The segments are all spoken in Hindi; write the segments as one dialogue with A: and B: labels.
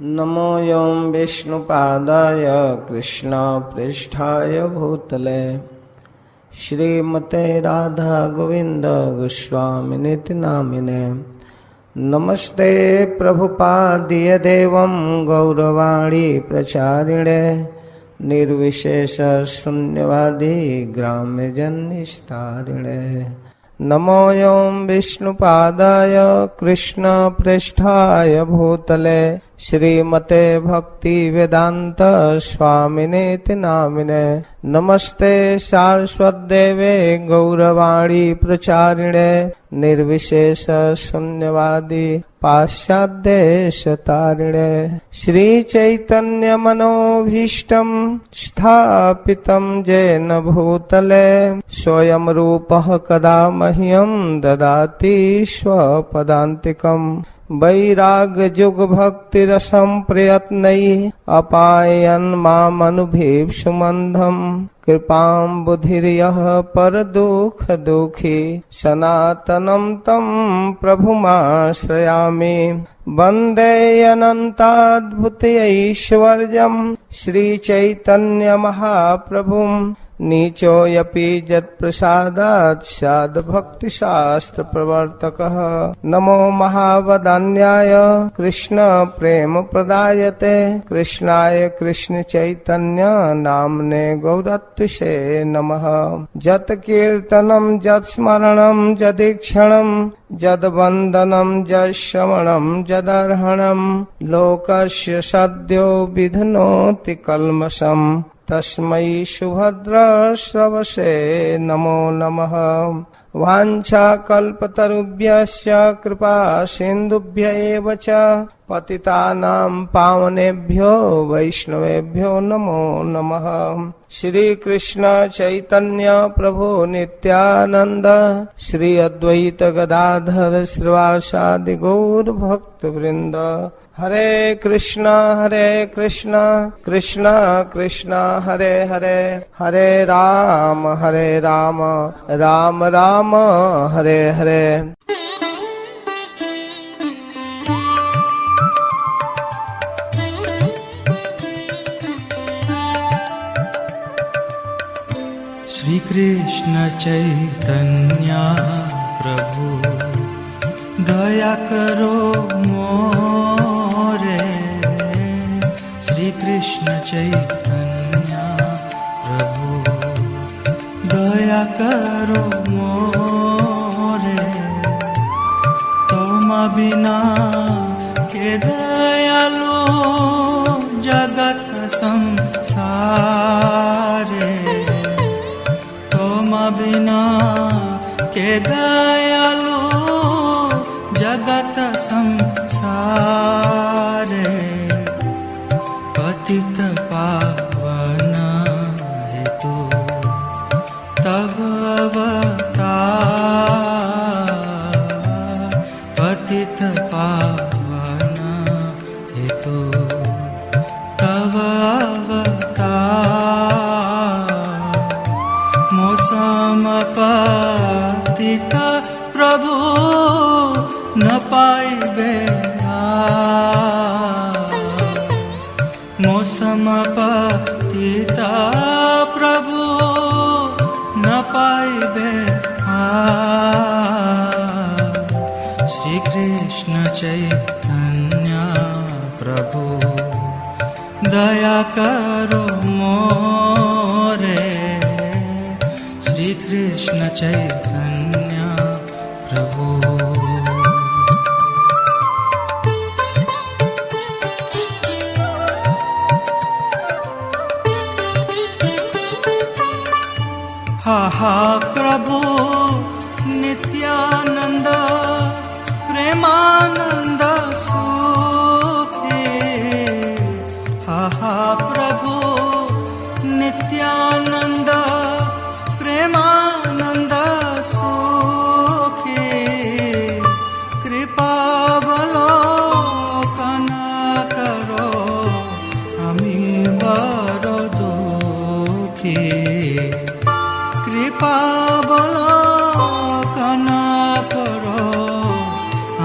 A: नमो यं विष्णुपादाय कृष्णपृष्ठाय भूतले श्रीमते राधा गोविंद गोस्वामिनिति नामिने। नमस्ते प्रभुपादिय देवं गौरवाणी प्रचारिणे निर्विशेष शून्यवादी ग्राम्यजन्निष्ठारिणे। नमो यं विष्णुपादाय कृष्णपृष्ठाय भूतले श्रीमते भक्ति वेदांत स्वामिनेति नामिने। नमस्ते सारस्वतदेवे गौरवाणी प्रचारिणे निर्विशेष शून्यवादी पाश्चात्यदेशतारिणे। श्री चैतन्य मनोभीष्टं स्थापितं येन भूतले स्वयं रूपः कदा मह्यं ददाति स्वपदान्तिकम्। वैराग्ययुग भक्ति रसं प्रयत्नैः अपायन् मामनुभीप्सुमन्धम्। कृपां बुधिर्यः परदुःख दुःखी सनातनं तं प्रभुमाश्रयामि। वन्दे अनन्ताद्भुतैश्वर्यं श्रीचैतन्य महाप्रभुम्। नीचोऽपि यत्प्रसादात् स्याद्भक्तिशास्त्र प्रवर्तकः। नमो महावदान्याय कृष्ण प्रेम प्रदायते कृष्णाय कृष्ण चैतन्य नाम्ने गौरत्विषे नमः। जत् कीर्तनं जत् स्मरणं जदीक्षणं जद्वन्दनं जश्रवणं जदर्हणं लोकस्य सद्यो विध्नोति कल्मषम्। तस्मै सुभद्रश्रवसे नमो नमः। वाञ्छाकल्पतरुभ्यश्च कृपा सिन्धुभ्य एव च पतितानां पावनेभ्यो वैष्णवेभ्यो नमो नमः। श्री कृष्ण चैतन्य प्रभु नित्यानंद श्री अद्वैत गदाधर श्रीवासादि गौर भक्त वृंद। हरे कृष्ण कृष्ण कृष्ण हरे हरे हरे राम राम राम हरे हरे।
B: श्री कृष्ण चैतन्य प्रभु दया करो मोरे। श्री कृष्ण चैतन्य प्रभु दया करो मोरे। तुम बिना के दयालु जगत संसारे। तुम बिना के दयालु जगत संसारे। पतित पावन हेतु तब अवतार। पतित पावन हेतु तब अवतार। मौसम पतित प्रभु न पाइबे मौसम पतिता प्रभु न पाइबे। श्री कृष्ण चैतन्य प्रभु दया करो मोरे। श्री कृष्ण चैतन्य प्रभु। हा प्रभु नित्यानंद प्रेमानंद सुखे। हा प्रभु नित्यानंद प्रेमानंद सुखे। कृपा अवलोकन करो हमी बड़ दुखी। कृपा अवलोकन करो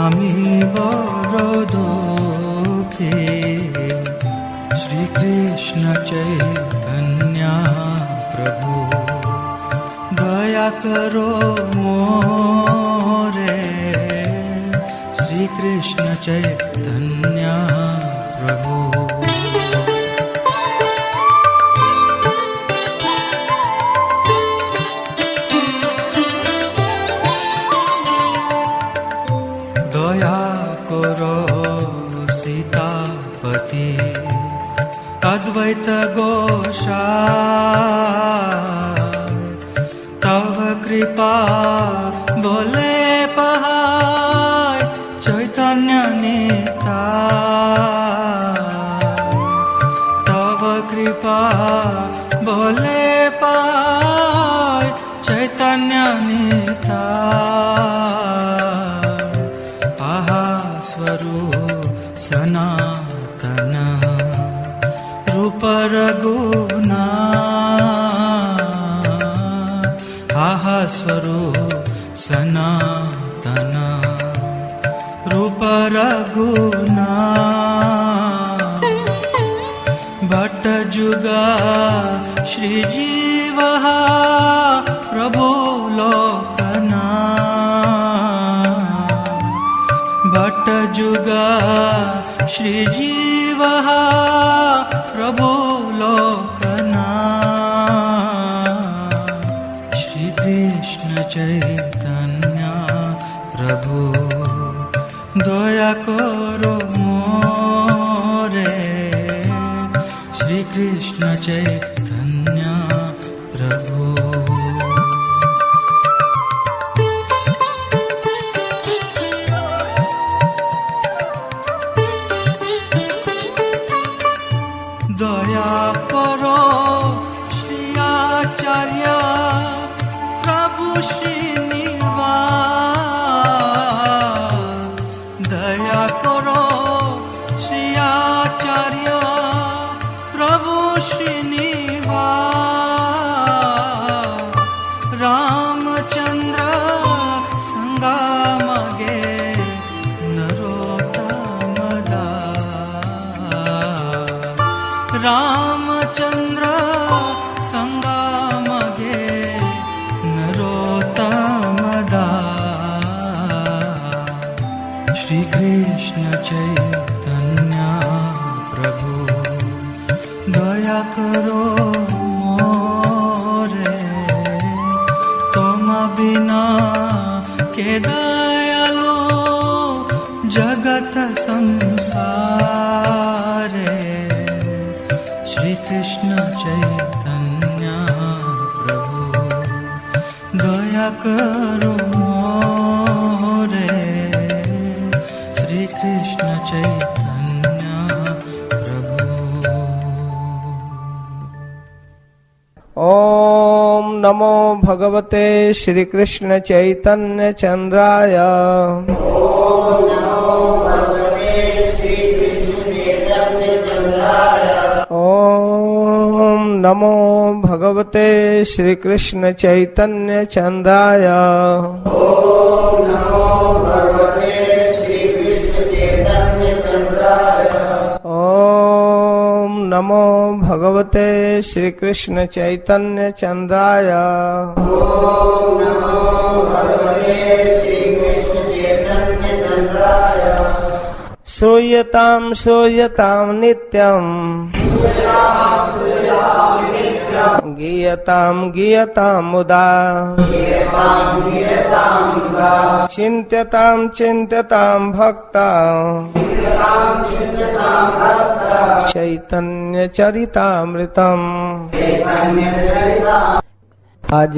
B: আমি বড় দুঃখী। कृष्ण चैतन्य प्रभु दया करो मोरे श्री कृष्ण चैतन्य प्रभु दया करो सीतापति अद्वैत गोसाई तव कृपा बोले पहाय चैतन्य निताय तव कृपा बोले पहाय चैतन्य निताय आहा स्वरूप सनातन रूप रघुना आहा स्वरूप सनातन रूप रघुना भट्ट जुगा श्री जीव प्रभु लोकना भट्ट जुगा श्री जीव प्रभु लोकना श्री कृष्ण चैतन्य प्रभु दया करो मोरे श्री कृष्ण चैतन्य प्रभु दया करो श्री आचार्य प्रभु श्रीनिवास दया करो श्री आचार्य प्रभु श्रीनिवास रामचंद्र संगा मगे नरोत्तम दास रामचंद्र संगा मगे नरोत्तम दास श्री कृष्ण चैतन्य प्रभु दया करो मोरे तुम बिना के दयालो जगत संसारे श्री कृष्ण चैतन्य प्रभु दया करो मोरे श्री कृष्ण चैतन्य प्रभु
A: ओम नमो भगवते श्री कृष्ण चैतन्य चंद्राय ओम नमो भगवते श्री कृष्ण चैतन्य चंद्राय ओम नमो भगवते श्री कृष्ण चैतन्य चंद्राय श्रूयतां श्रूयतां नित्यं गीयतां गीयतां मुदा चिन्त्यतां चिन्त्यतां भक्ता चैतन्य चरितामृतम्। आज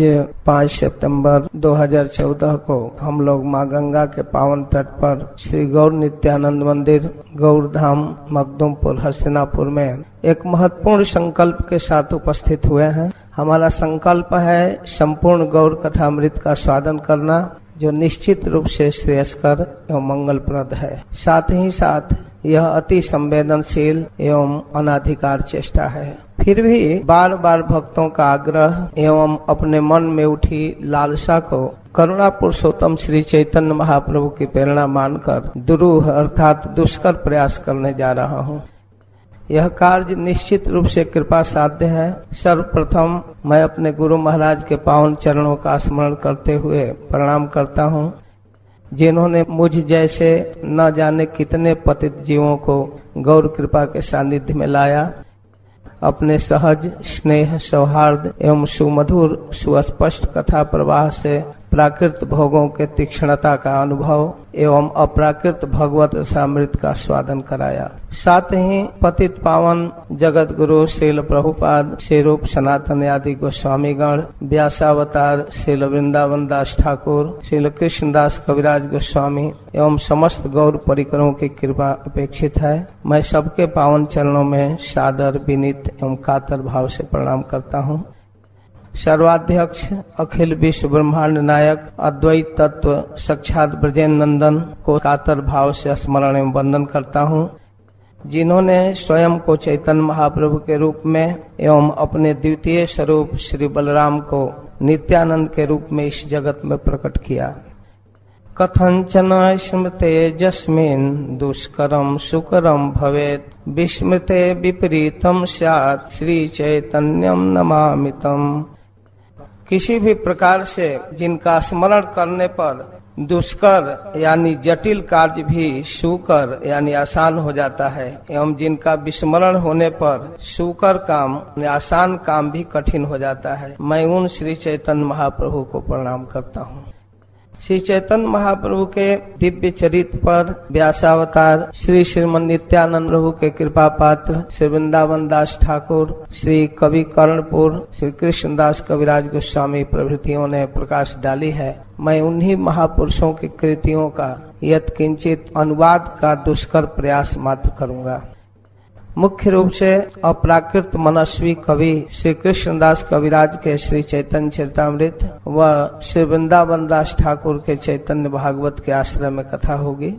A: 5 सितंबर 2014 को हम लोग माँ गंगा के पावन तट पर श्री गौर नित्यानंद मंदिर गौर धाम मखदुमपुर हस्तिनापुर में एक महत्वपूर्ण संकल्प के साथ उपस्थित हुए हैं। हमारा संकल्प है संपूर्ण गौर कथामृत का स्वादन करना, जो निश्चित रूप से श्रेयस्कर एवं मंगलप्रद है। साथ ही साथ यह अति संवेदनशील एवं अनाधिकार चेष्टा है। फिर भी बार बार भक्तों का आग्रह एवं अपने मन में उठी लालसा को करुणा पुरुषोत्तम श्री चैतन्य महाप्रभु की प्रेरणा मानकर दुरूह अर्थात दुष्कर प्रयास करने जा रहा हूँ। यह कार्य निश्चित रूप से कृपा साध्य है। सर्वप्रथम मैं अपने गुरु महाराज के पावन चरणों का स्मरण करते हुए प्रणाम करता हूँ, जिन्होंने मुझ जैसे न जाने कितने पतित जीवों को गौर कृपा के सानिध्य में लाया। अपने सहज स्नेह, सौहार्द एवं सुमधुर सुस्पष्ट कथा प्रवाह से प्राकृत भोगों के तीक्ष्णता का अनुभव एवं अप्राकृत भगवत रसामृत का स्वादन कराया। साथ ही पतित पावन जगत गुरु श्रील प्रभुपाद, श्री रूप सनातन आदि गोस्वामीगण, व्यासावतार श्रील वृंदावन दास ठाकुर, श्रील कृष्णदास कविराज गोस्वामी एवं समस्त गौर परिकरों की कृपा अपेक्षित है। मैं सबके पावन चरणों में सादर, विनीत एवं कातर भाव से प्रणाम करता हूँ। सर्वाध्यक्ष अखिल विश्व ब्रह्मांड नायक अद्वैत तत्व साक्षात ब्रजेंद्र नंदन को कातर भाव से स्मरण एवं वंदन करता हूँ, जिन्होंने स्वयं को चैतन्य महाप्रभु के रूप में एवं अपने द्वितीय स्वरूप श्री बलराम को नित्यानंद के रूप में इस जगत में प्रकट किया। कथंचन स्मृते जस्मिन् दुष्करम सुकरम भवेत्, विस्मृते विपरीतम स्यात्, श्री चैतन्यम नमामितम्। किसी भी प्रकार से जिनका स्मरण करने पर दुष्कर यानी जटिल कार्य भी सुकर यानी आसान हो जाता है, एवं जिनका विस्मरण होने पर सुकर काम आसान काम भी कठिन हो जाता है, मैं उन श्री चैतन्य महाप्रभु को प्रणाम करता हूँ। श्री चैतन्य महाप्रभु के दिव्य चरित्र पर व्यासावतार श्री श्रीमन नित्यानंद प्रभु के कृपा पात्र श्री वृंदावन दास ठाकुर, श्री कवि कर्णपुर, श्री कृष्णदास कविराज गोस्वामी प्रभृतियों ने प्रकाश डाली है। मैं उन्हीं महापुरुषों की कृतियों का यत्किंचित अनुवाद का दुष्कर प्रयास मात्र करूंगा। मुख्य रूप से अप्राकृत मनस्वी कवि श्री कृष्णदास कविराज के श्री चैतन्य चरितामृत व श्री वृंदावन दास ठाकुर के चैतन्य भागवत के आश्रय में कथा होगी।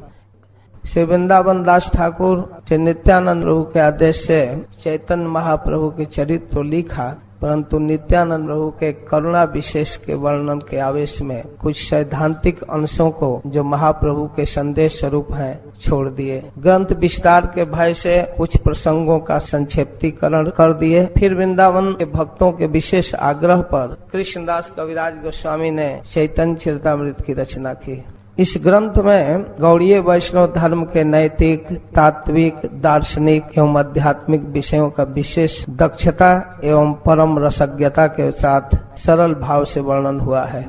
A: श्री वृंदावन दास ठाकुर श्री नित्यानंद प्रभु के आदेश से चैतन्य महाप्रभु के चरित्र तो लिखा, परंतु नित्यानंद प्रभु के करुणा विशेष के वर्णन के आवेश में कुछ सैद्धांतिक अंशों को जो महाप्रभु के संदेश स्वरूप हैं छोड़ दिए। ग्रंथ विस्तार के भय से कुछ प्रसंगों का संक्षिप्तीकरण कर दिए। फिर वृंदावन के भक्तों के विशेष आग्रह पर कृष्णदास कविराज गोस्वामी ने चैतन्य चरितामृत की रचना की। इस ग्रंथ में गौड़ीय वैष्णव धर्म के नैतिक, तात्विक, दार्शनिक एवं आध्यात्मिक विषयों का विशेष दक्षता एवं परम रसज्ञता के साथ सरल भाव से वर्णन हुआ है।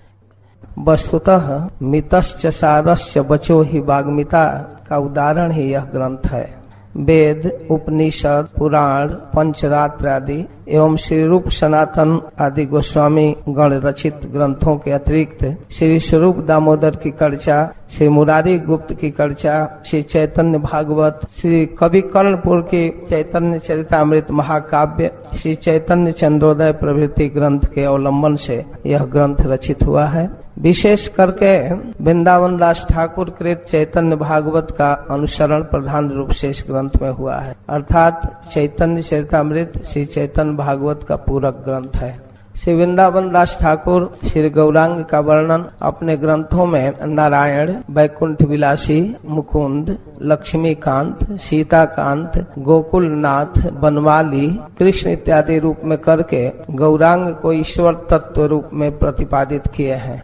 A: वस्तुतः मितश्च सारश्च बचो ही वाग्मिता का उदाहरण ही यह ग्रंथ है। वेद, उपनिषद, पुराण, पंचरात्र आदि एवं श्री रूप सनातन आदि गोस्वामी गण रचित ग्रंथों के अतिरिक्त श्री स्वरूप दामोदर की कर्चा, श्री मुरारी गुप्त की कर्चा, श्री चैतन्य भागवत, श्री कवि कर्णपुर की चैतन्य चरितामृत महाकाव्य, श्री चैतन्य चंद्रोदय प्रभृति ग्रंथ के अवलंबन से यह ग्रंथ रचित हुआ है। विशेष करके वृंदावन दास ठाकुर कृत चैतन्य भागवत का अनुसरण प्रधान रूप से इस ग्रंथ में हुआ है, अर्थात चैतन्य चरितामृत श्री चैतन्य भागवत का पूरक ग्रंथ है। श्री वृंदावन दास ठाकुर श्री गौरांग का वर्णन अपने ग्रंथों में नारायण, वैकुंठ विलासी, मुकुंद, लक्ष्मीकांत, सीताकांत, गोकुलनाथ, बनवाली, कृष्ण इत्यादि रूप में करके गौरांग को ईश्वर तत्व रूप में प्रतिपादित किए हैं।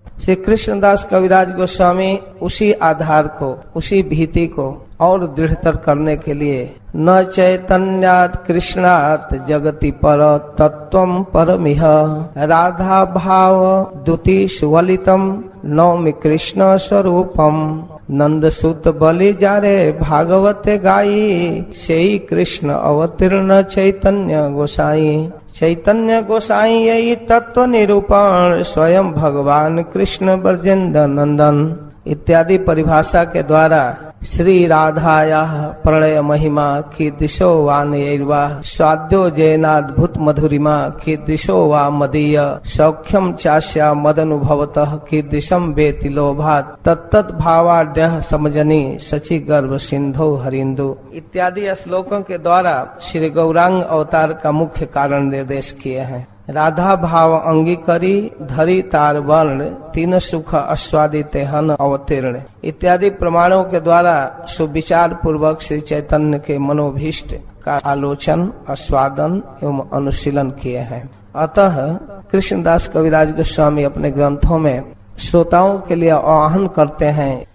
A: श्री कृष्णदास कविराज गोस्वामी उसी आधार को, उसी भीति को और दृढ़तर करने के लिए न चैतन्यात् कृष्णात् जगति पर तत्वं परमिह राधा भाव द्युति सुवलितम नौमि कृष्ण स्वरूपम नंद सुत बलि जारे भागवते गाई सेई कृष्ण अवतीर्ण चैतन्य गोसाई। चैतन्य गोसाई यही तत्व निरूपण स्वयं भगवान कृष्ण ब्रजेंद्र नंदन इत्यादि परिभाषा के द्वारा श्री राधाया प्रणय महिमा की दिशो वा नैर्वा स्वाद्यो जैनाद्भुत मधुरिमा की दिशो वा मदीय सौख्यम चास्या मदनुभवतः की दिशम वेति लोभात तत्तत् भावाढ्य समजनी सची गर्भ सिंधो हरिंदु इत्यादि श्लोकों के द्वारा श्री गौरांग अवतार का मुख्य कारण निर्देश किए हैं। राधा भाव अंगीकरी धरी तार वर्ण तीन सुख आस्वादिते हन अवतीर्ण इत्यादि प्रमाणों के द्वारा सुविचार पूर्वक श्री चैतन्य के मनोभीष्ट का आलोचन, आस्वादन एवं अनुशीलन किए हैं। अतः कृष्णदास कविराज गोस्वामी अपने ग्रंथों में श्रोताओं के लिए आह्वान करते हैं,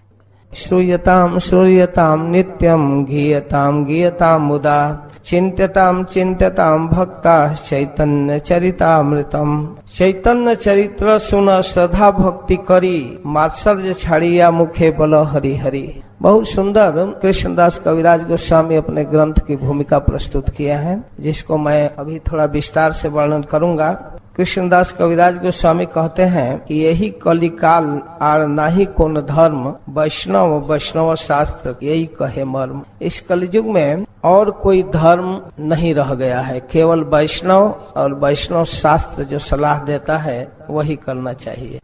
A: श्रूयताम श्रूयताम नित्यम गीयताम गीयताम मुदा चिंत्यताम चिंत्यताम भक्ता चैतन्य चरितामृतम। चैतन्य चरित्र सुन श्रद्धा भक्ति करी मात्सर्य छाड़िया मुखे बल हरि हरि। बहुत सुंदर कृष्णदास कविराज गोस्वामी अपने ग्रंथ की भूमिका प्रस्तुत किया है, जिसको मैं अभी थोड़ा विस्तार से वर्णन करूंगा। कृष्णदास कविराज गोस्वामी कहते हैं कि यही कलिकाल आर नाही कोन धर्म वैष्णव वैष्णव शास्त्र यही कहे मर्म। इस कलयुग में और कोई धर्म नहीं रह गया है, केवल वैष्णव और वैष्णव शास्त्र जो सलाह देता है वही करना चाहिए।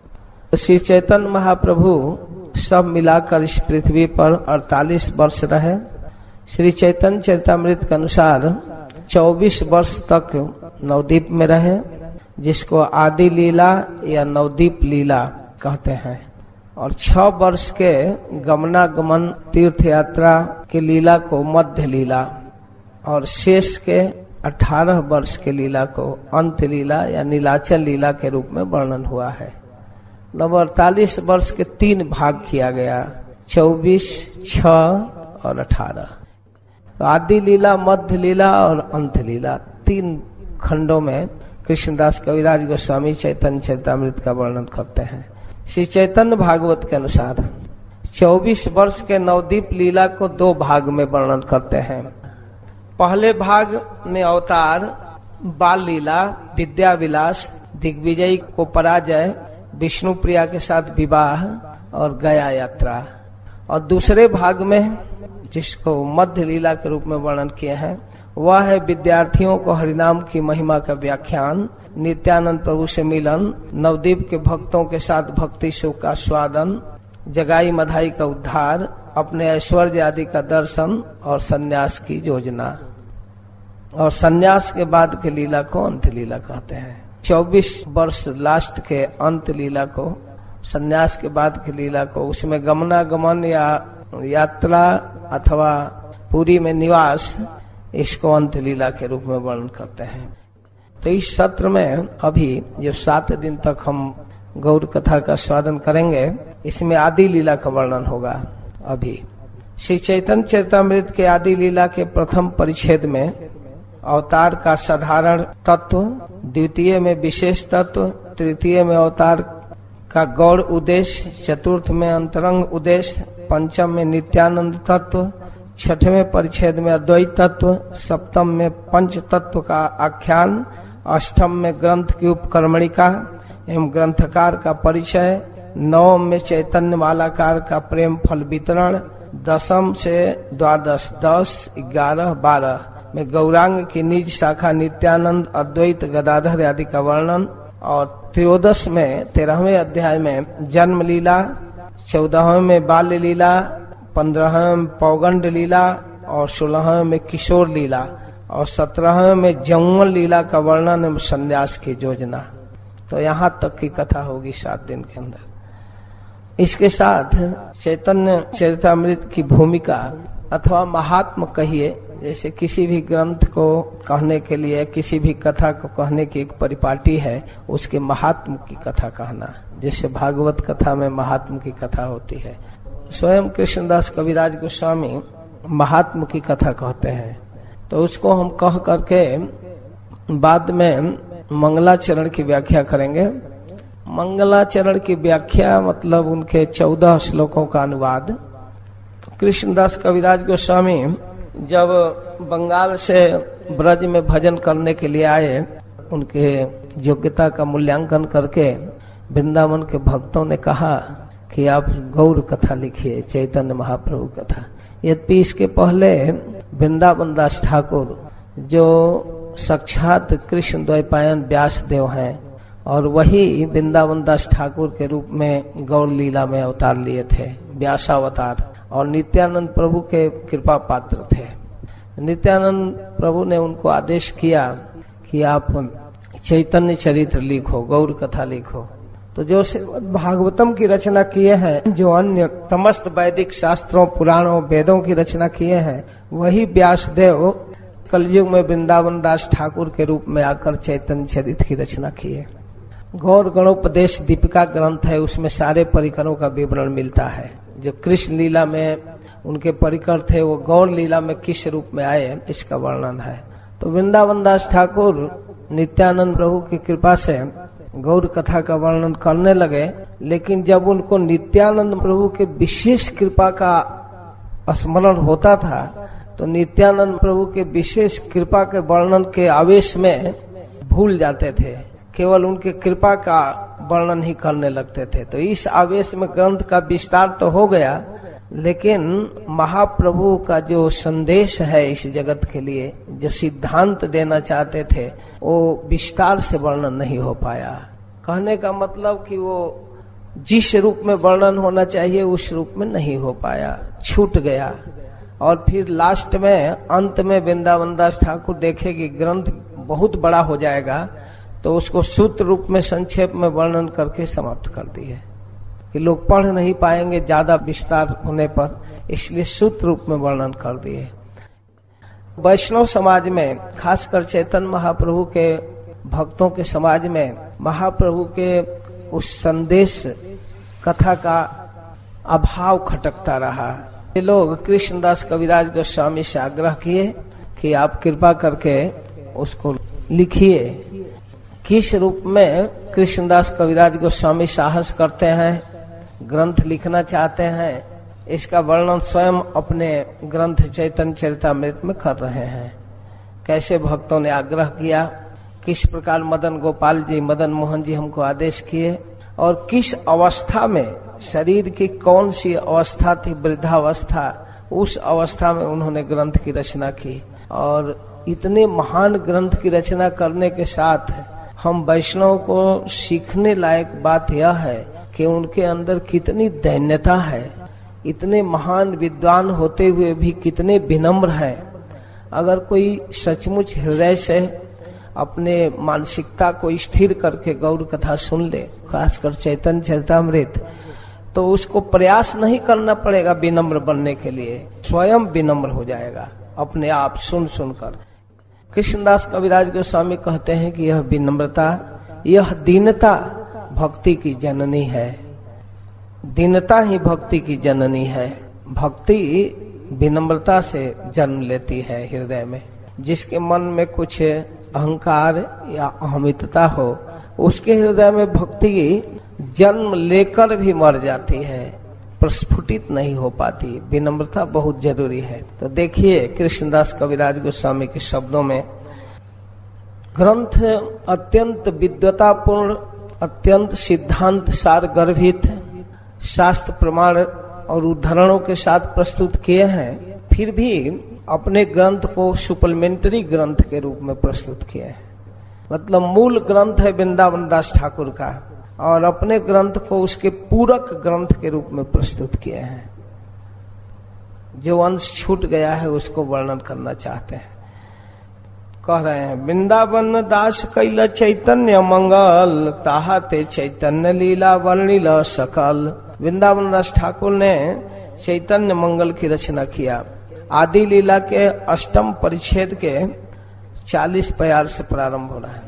A: श्री चैतन्य महाप्रभु सब मिलाकर इस पृथ्वी पर 48 वर्ष रहे। श्री चैतन्य चरितामृत के अनुसार 24 वर्ष तक नवद्वीप में रहे, जिसको आदि लीला या नवद्वीप लीला कहते हैं, और 6 वर्ष के गमनागमन तीर्थ यात्रा की लीला को मध्य लीला, और शेष के 18 वर्ष के लीला को अंत लीला या नीलाचल लीला के रूप में वर्णन हुआ है। लगभग 48 वर्ष के 3 भाग किया गया, 24, 6 और 18। तो आदि लीला, मध्य लीला और अंत लीला 3 खंडों में कृष्णदास कविराज गोस्वामी चैतन्य चरितामृत का वर्णन करते हैं। श्री चैतन्य भागवत के अनुसार 24 वर्ष के नवद्वीप लीला को 2 भाग में वर्णन करते हैं। पहले भाग में अवतार, बाल लीला, विद्या विलास, दिग्विजयी को पराजय, विष्णु प्रिया के साथ विवाह और गया यात्रा। और दूसरे भाग में, जिसको मध्य लीला के रूप में वर्णन किए हैं, वह है विद्यार्थियों को हरिनाम की महिमा का व्याख्यान, नित्यानंद प्रभु से मिलन, नवद्वीप के भक्तों के साथ भक्ति सुख का स्वादन, जगाई मधाई का उद्धार, अपने ऐश्वर्य आदि का दर्शन और सन्यास की योजना। और सन्यास के बाद के लीला को अंत लीला कहते हैं। 24 वर्ष लास्ट के अंत लीला को, सन्यास के बाद की लीला को, उसमें गमनागमन या यात्रा अथवा पुरी में निवास, इसको अंत लीला के रूप में वर्णन करते हैं। तो इस सत्र में अभी जो 7 दिन तक हम गौर कथा का स्वादन करेंगे, इसमें आदि लीला का वर्णन होगा। अभी श्री चैतन्य चरितामृत के आदि लीला के प्रथम परिच्छेद में अवतार का साधारण तत्व, द्वितीय में विशेष तत्व, तृतीय में अवतार का गौड़ उद्देश्य, चतुर्थ में अंतरंग उद्देश्य, पंचम में नित्यानंद तत्व, छठवें परिच्छेद में अद्वैत तत्व, सप्तम में पंच तत्व का आख्यान, अष्टम में ग्रंथ की उपकर्मणिका एवं ग्रंथकार का परिचय, नवम में चैतन्य मालाकार का प्रेम फल वितरण, दसम से द्वादश, 10, 11, 12 में गौरांग की निज शाखा नित्यानंद, अद्वैत, गदाधर आदि का वर्णन, और त्रयोदश में 13वें अध्याय में जन्म लीला, 14वें में बाल्य लीला, 15वें में पौगंड लीला और 16वें में किशोर लीला और 17वें में जौवन लीला का वर्णन एवं संन्यास की योजना। तो यहाँ तक की कथा होगी 7 दिन के अंदर। इसके साथ चैतन्य चरितामृत की भूमिका अथवा महात्म कहिए, जैसे किसी भी ग्रंथ को कहने के लिए, किसी भी कथा को कहने की एक परिपाटी है, उसके महात्म की कथा कहना। जैसे भागवत कथा में महात्म की कथा होती है, स्वयं कृष्णदास कविराज गोस्वामी महात्म की कथा कहते हैं। तो उसको हम कह करके बाद में मंगलाचरण की व्याख्या करेंगे। मंगलाचरण की व्याख्या मतलब उनके 14 श्लोकों का अनुवाद। कृष्णदास कविराज गोस्वामी जब बंगाल से ब्रज में भजन करने के लिए आए, उनके योग्यता का मूल्यांकन करके वृंदावन के भक्तों ने कहा कि आप गौर कथा लिखिए, चैतन्य महाप्रभु कथा। यद्यपि इसके पहले वृंदावन दास ठाकुर, जो साक्षात कृष्ण द्वैपायन व्यास देव हैं, और वही वृंदावन दास ठाकुर के रूप में गौर लीला में अवतार लिए थे, व्यासावतार, और नित्यानंद प्रभु के कृपा पात्र थे। नित्यानंद प्रभु ने उनको आदेश किया कि आप चैतन्य चरित्र लिखो, गौर कथा लिखो। तो जो श्रीमद् भागवतम की रचना किए हैं, जो अन्य समस्त वैदिक शास्त्रों, पुराणों, वेदों की रचना किए हैं, वही व्यासदेव कलयुग में वृंदावन दास ठाकुर के रूप में आकर चैतन्य चरित्र की रचना किए। गौर गणोपदेश दीपिका ग्रंथ है, उसमें सारे परिकरों का विवरण मिलता है। जो कृष्ण लीला में उनके परिकर थे, वो गौर लीला में किस रूप में आए, इसका वर्णन है। तो वृंदावन दास ठाकुर नित्यानंद प्रभु की कृपा से गौर कथा का वर्णन करने लगे, लेकिन जब उनको नित्यानंद प्रभु के विशेष कृपा का स्मरण होता था, तो नित्यानंद प्रभु के विशेष कृपा के वर्णन के आवेश में भूल जाते थे, केवल उनके कृपा का वर्णन ही करने लगते थे। तो इस आवेश में ग्रंथ का विस्तार तो हो गया, लेकिन महाप्रभु का जो संदेश है इस जगत के लिए, जो सिद्धांत देना चाहते थे, वो विस्तार से वर्णन नहीं हो पाया। कहने का मतलब कि वो जिस रूप में वर्णन होना चाहिए उस रूप में नहीं हो पाया, छूट गया। और फिर लास्ट में, अंत में वृंदावन दास ठाकुर देखे कि ग्रंथ बहुत बड़ा हो जाएगा, तो उसको सूत्र रूप में संक्षेप में वर्णन करके समाप्त कर दिए कि लोग पढ़ नहीं पाएंगे ज्यादा विस्तार होने पर, इसलिए सूत्र रूप में वर्णन कर दिए। वैष्णव समाज में, खासकर चैतन्य महाप्रभु के भक्तों के समाज में, महाप्रभु के उस संदेश कथा का अभाव खटकता रहा। ये लोग कृष्णदास कविराज गोस्वामी से आग्रह किए कि आप कृपा करके उसको लिखिए। किस रूप में कृष्णदास कविराज गोस्वामी साहस करते हैं, ग्रंथ लिखना चाहते हैं, इसका वर्णन स्वयं अपने ग्रंथ चैतन्य चरितामृत में कर रहे हैं। कैसे भक्तों ने आग्रह किया, किस प्रकार मदन गोपाल जी, मदन मोहन जी हमको आदेश किए, और किस अवस्था में, शरीर की कौन सी अवस्था थी, वृद्धावस्था, उस अवस्था में उन्होंने ग्रंथ की रचना की। और इतने महान ग्रंथ की रचना करने के साथ हम वैष्णव को सीखने लायक बात यह है कि उनके अंदर कितनी दैन्यता है। इतने महान विद्वान होते हुए भी कितने विनम्र हैं। अगर कोई सचमुच हृदय से अपने मानसिकता को स्थिर करके गौर कथा सुन ले, खासकर चैतन्य चरितामृत, तो उसको प्रयास नहीं करना पड़ेगा विनम्र बनने के लिए, स्वयं विनम्र हो जाएगा अपने आप सुन सुनकर। कृष्णदास कविराज गोस्वामी कहते हैं कि यह विनम्रता, यह दीनता भक्ति की जननी है। दीनता ही भक्ति की जननी है। भक्ति विनम्रता से जन्म लेती है हृदय में। जिसके मन में कुछ अहंकार या अहमितता हो, उसके हृदय में भक्ति जन्म लेकर भी मर जाती है, प्रस्फुटित नहीं हो पाती। विनम्रता बहुत जरूरी है। तो देखिए कृष्णदास कविराज गोस्वामी के शब्दों में, ग्रंथ अत्यंत विद्वतापूर्ण, अत्यंत सिद्धांत सार गर्भित, शास्त्र प्रमाण और उदाहरणों के साथ प्रस्तुत किए हैं, फिर भी अपने ग्रंथ को सुपलमेंटरी ग्रंथ के रूप में प्रस्तुत किए हैं। मतलब मूल ग्रंथ है वृंदावन दास ठाकुर का, और अपने ग्रंथ को उसके पूरक ग्रंथ के रूप में प्रस्तुत किए हैं। जो अंश छूट गया है उसको वर्णन करना चाहते हैं। कह रहे हैं, वृंदावन दास कैल चैतन्य मंगल, ताहा ते चैतन्य लीला वर्णिल सकल। वृंदावन दास ठाकुर ने चैतन्य मंगल की रचना किया। आदि लीला के अष्टम परिच्छेद के 40 प्यार से प्रारंभ हो रहा है।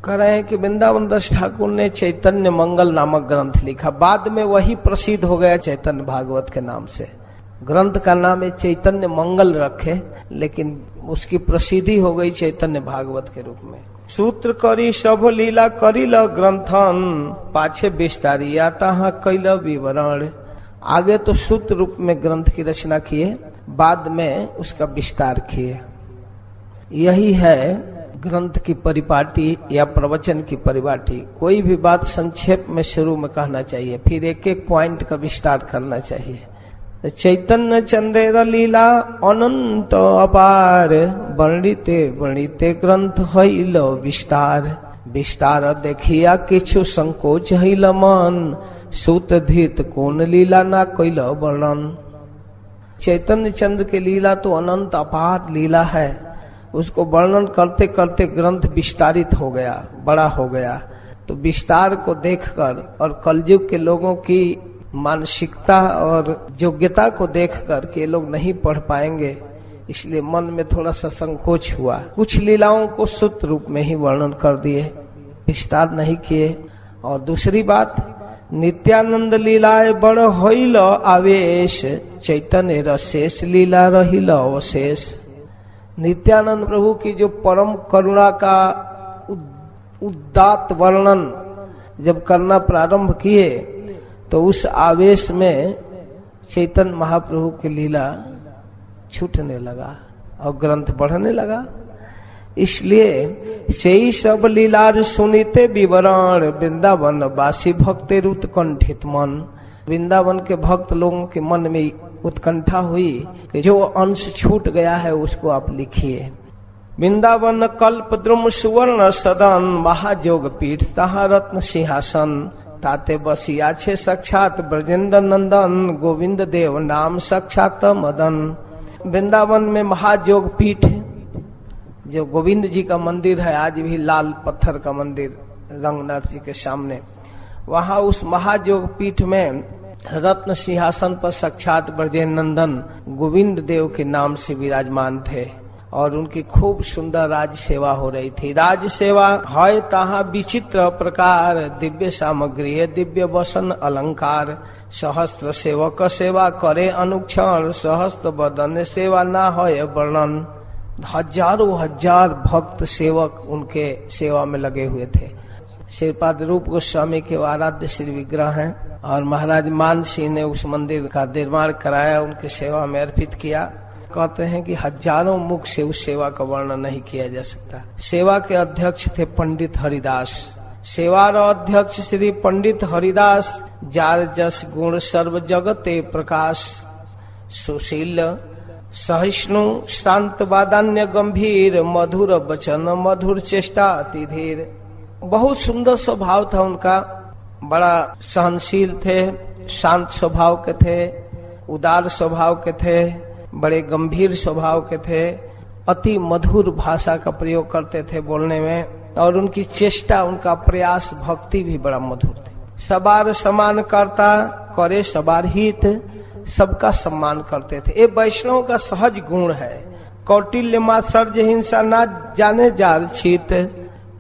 A: कह रहे हैं कि वृंदावन दास ठाकुर ने चैतन्य मंगल नामक ग्रंथ लिखा। बाद में वही प्रसिद्ध हो गया चैतन्य भागवत के नाम से। ग्रंथ का नाम है चैतन्य मंगल रखे, लेकिन उसकी प्रसिद्धि हो गई चैतन्य भागवत के रूप में। सूत्र करी सब लीला करिल ग्रंथन, पाछे विस्तारी आता कैल विवरण। आगे तो सूत्र रूप में ग्रंथ की रचना किए, बाद में उसका विस्तार किए। यही है ग्रंथ की परिपाटी या प्रवचन की परिपाटी। कोई भी बात संक्षेप में शुरू में कहना चाहिए, फिर एक एक पॉइंट का विस्तार करना चाहिए। चैतन्य चंद्र लीला अनंत अपार, वर्णिते वर्णिते ग्रंथ हईल विस्तार। विस्तार देखिया किछु संकोच हईल मन, सूत धीत कौन लीला ना कैल वर्णन। चैतन्य चंद्र की लीला तो अनंत अपार लीला है, उसको वर्णन करते करते ग्रंथ विस्तारित हो गया, बड़ा हो गया। तो विस्तार को देखकर और कलयुग के लोगों की मानसिकता और योग्यता को देखकर कि ये लोग नहीं पढ़ पाएंगे, इसलिए मन में थोड़ा सा संकोच हुआ। कुछ लीलाओं को सूत्र रूप में ही वर्णन कर दिए, विस्तार नहीं किए। और दूसरी बात, नित्यानंद लीलाए बड़ होइल आवेश, चैतन्य रसेश लीला रहिल अवशेष। नित्यानंद प्रभु की जो परम करुणा का उदात्त वर्णन जब करना प्रारंभ किए तो उस आवेश में चैतन्य महाप्रभु की लीला छूटने लगा और ग्रंथ बढ़ने लगा। इसलिए सेई सब लीलार सुनीते विवरण, वृंदावन वासी भक्ते उत्कंठित मन। वृंदावन के भक्त लोगों के मन में उत्कंठा हुई कि जो अंश छूट गया है उसको आप लिखिए। वृंदावन कल्प द्रुम सुवर्ण सदन, महाजोग पीठ तहा रत्न सिंहासन। ताते बसिया छे साक्षात ब्रजेंद्र नंदन, गोविंद देव नाम साक्षात मदन। वृंदावन में महाजोग पीठ, जो गोविंद जी का मंदिर है, आज भी लाल पत्थर का मंदिर रंगनाथ जी के सामने, वहां उस महाजोग पीठ में रत्न सिंहासन पर साक्षात ब्रजेंद्र नंदन गोविंद देव के नाम से विराजमान थे और उनकी खूब सुंदर राज सेवा हो रही थी। राज सेवा है तहा विचित्र प्रकार, दिव्य सामग्री दिव्य वसन अलंकार। सहस्त्र सेवक सेवा करे अनुक्षण, सहस्त्र बदन सेवा ना होए वर्णन। हजारों हजार भक्त सेवक उनके सेवा में लगे हुए थे। श्रीपाद रूप गोस्वामी के आराध्य श्री विग्रह हैं और महाराज मान सिंह ने उस मंदिर का निर्माण कराया, उनकी सेवा में अर्पित किया। कहते हैं कि हजारों मुख से उस सेवा का वर्णन नहीं किया जा सकता। सेवा के अध्यक्ष थे पंडित हरिदास। सेवार अध्यक्ष श्री पंडित हरिदास, जार जस गुण सर्व जगते प्रकाश। सुशील सहिष्णु शांत वादान्य गंभीर, मधुर वचन मधुर चेष्टा अति धीर। बहुत सुंदर स्वभाव था उनका, बड़ा सहनशील थे, शांत स्वभाव के थे, उदार स्वभाव के थे, बड़े गंभीर स्वभाव के थे, अति मधुर भाषा का प्रयोग करते थे बोलने में, और उनकी चेष्टा, उनका प्रयास, भक्ति भी बड़ा मधुर थे। सबार समान करता करे सबार हित, सबका सम्मान करते थे। ये वैष्णव का सहज गुण है। कौटिल्य मात्सर्य हिंसा ना जाने जार छित,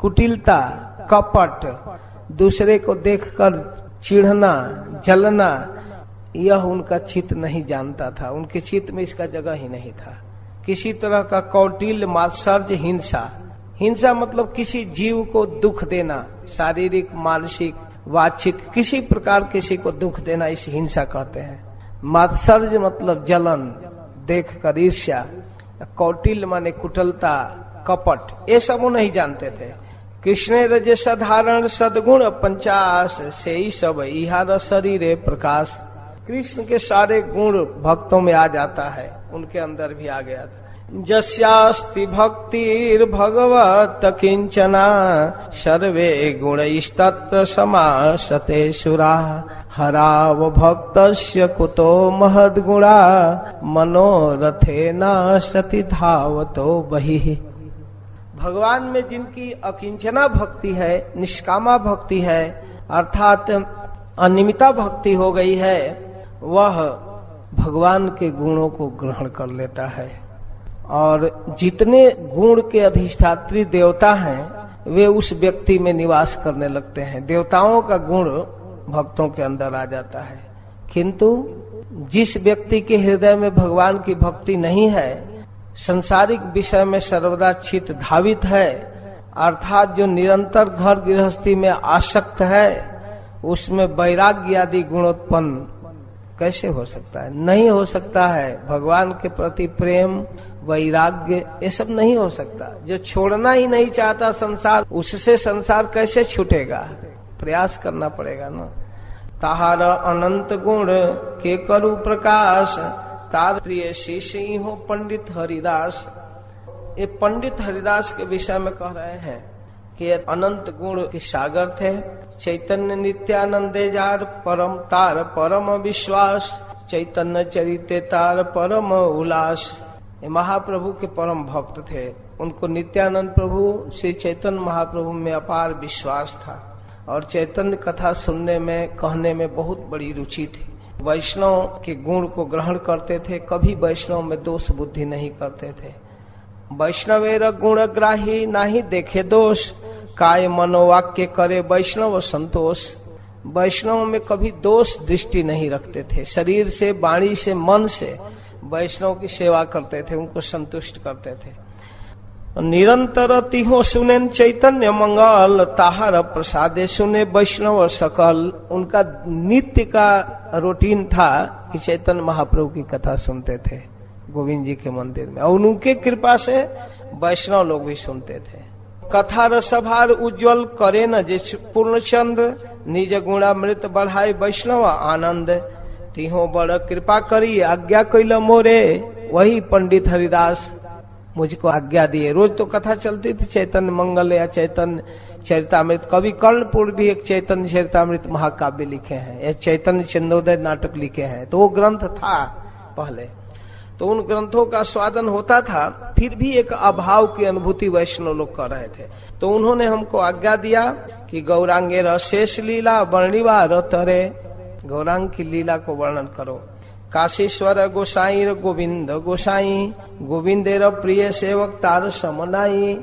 A: कुटिलता कपट, दूसरे को देखकर चिढ़ना जलना, यह उनका चित्त नहीं जानता था। उनके चित्त में इसका जगह ही नहीं था। किसी तरह का कौटिल्य मात्सर्य हिंसा, हिंसा मतलब किसी जीव को दुख देना, शारीरिक मानसिक वाचिक किसी प्रकार किसी को दुख देना, इस हिंसा कहते हैं। मात्सर्य मतलब जलन, देख कर ईर्ष्या। कौटिल्य माने कुटिलता कपट, ये सब वो नहीं जानते थे। कृष्ण रज साधारण सदगुण 50, से ही सब इहार शरीर प्रकाश। कृष्ण के सारे गुण भक्तों में आ जाता है, उनके अंदर भी आ गया था। जस्यास्ति भक्तिर भगवत किंचना, सर्वे गुणैस्तत्र समासते सुरा। हराव भक्तस्य कुतो महद्गुणा, मनोरथेन सति धावतो बहिः। भगवान में जिनकी अकिंचना भक्ति है, निष्कामा भक्ति है, अर्थात अनिमिता भक्ति हो गई है, वह भगवान के गुणों को ग्रहण कर लेता है। और जितने गुण के अधिष्ठात्री देवता हैं वे उस व्यक्ति में निवास करने लगते हैं। देवताओं का गुण भक्तों के अंदर आ जाता है। किंतु जिस व्यक्ति के हृदय में भगवान की भक्ति नहीं है, संसारिक विषय में सर्वदा चित्त धावित है, अर्थात जो निरंतर घर गृहस्थी में आसक्त है, उसमें वैराग्य आदि गुणोत्पन्न कैसे हो सकता है? नहीं हो सकता है। भगवान के प्रति प्रेम, वैराग्य, ये सब नहीं हो सकता। जो छोड़ना ही नहीं चाहता संसार, उससे संसार कैसे छूटेगा? प्रयास करना पड़ेगा ना। ताहार अनंत गुण के करु प्रकाश, तार प्रिय शिष्य हो पंडित हरिदास। ये पंडित हरिदास के विषय में कह रहे हैं कि अनंत गुण के सागर थे। चैतन्य नित्यानंदे जार परम तार परम विश्वास, चैतन्य चरिते तार परम उल्लास। ये महाप्रभु के परम भक्त थे। उनको नित्यानंद प्रभु श्री चैतन्य महाप्रभु में अपार विश्वास था और चैतन्य कथा सुनने में कहने में बहुत बड़ी रुचि थी। वैष्णव के गुण को ग्रहण करते थे, कभी वैष्णव में दोष बुद्धि नहीं करते थे। वैष्णवेर गुण ग्राही नाही देखे दोष, काय मनोवाक्य करे वैष्णव संतोष। वैष्णव में कभी दोष दृष्टि नहीं रखते थे, शरीर से, वाणी से, मन से वैष्णव की सेवा करते थे, उनको संतुष्ट करते थे। निरंतर तिहो सुने चैतन्य मंगल, ताहार प्रसादे सुने वैष्णव सकल। उनका नित्य का रूटीन था कि चैतन्य महाप्रभु की कथा सुनते थे गोविंद जी के मंदिर में, और उनके कृपा से वैष्णव लोग भी सुनते थे। कथा रसभार उज्ज्वल करे न जे पूर्णचंद्र, निज गुणामृत बढ़ाए वैष्णव आनंद। तिहो बड़ कृपा करी आज्ञा कैल मोरे, वही पंडित हरिदास मुझको आज्ञा दिए। रोज तो कथा चलती थी चैतन्य मंगल या चैतन्य चरितामृत। कवि कर्णपुर भी एक चैतन्य चरितामृत महाकाव्य लिखे हैं, या चैतन्य चंदोदय नाटक लिखे हैं, तो वो ग्रंथ था पहले, तो उन ग्रंथों का स्वादन होता था। फिर भी एक अभाव की अनुभूति वैष्णव लोग कर रहे थे, तो उन्होंने हमको आज्ञा दिया कि गौरांगे शेष लीला वर्णिवा रतरे, गौरांग की लीला को वर्णन करो। काशीश्वर गोसाई गोविंद गोसाई, गोविंदेर प्रिय सेवक तार समनाई।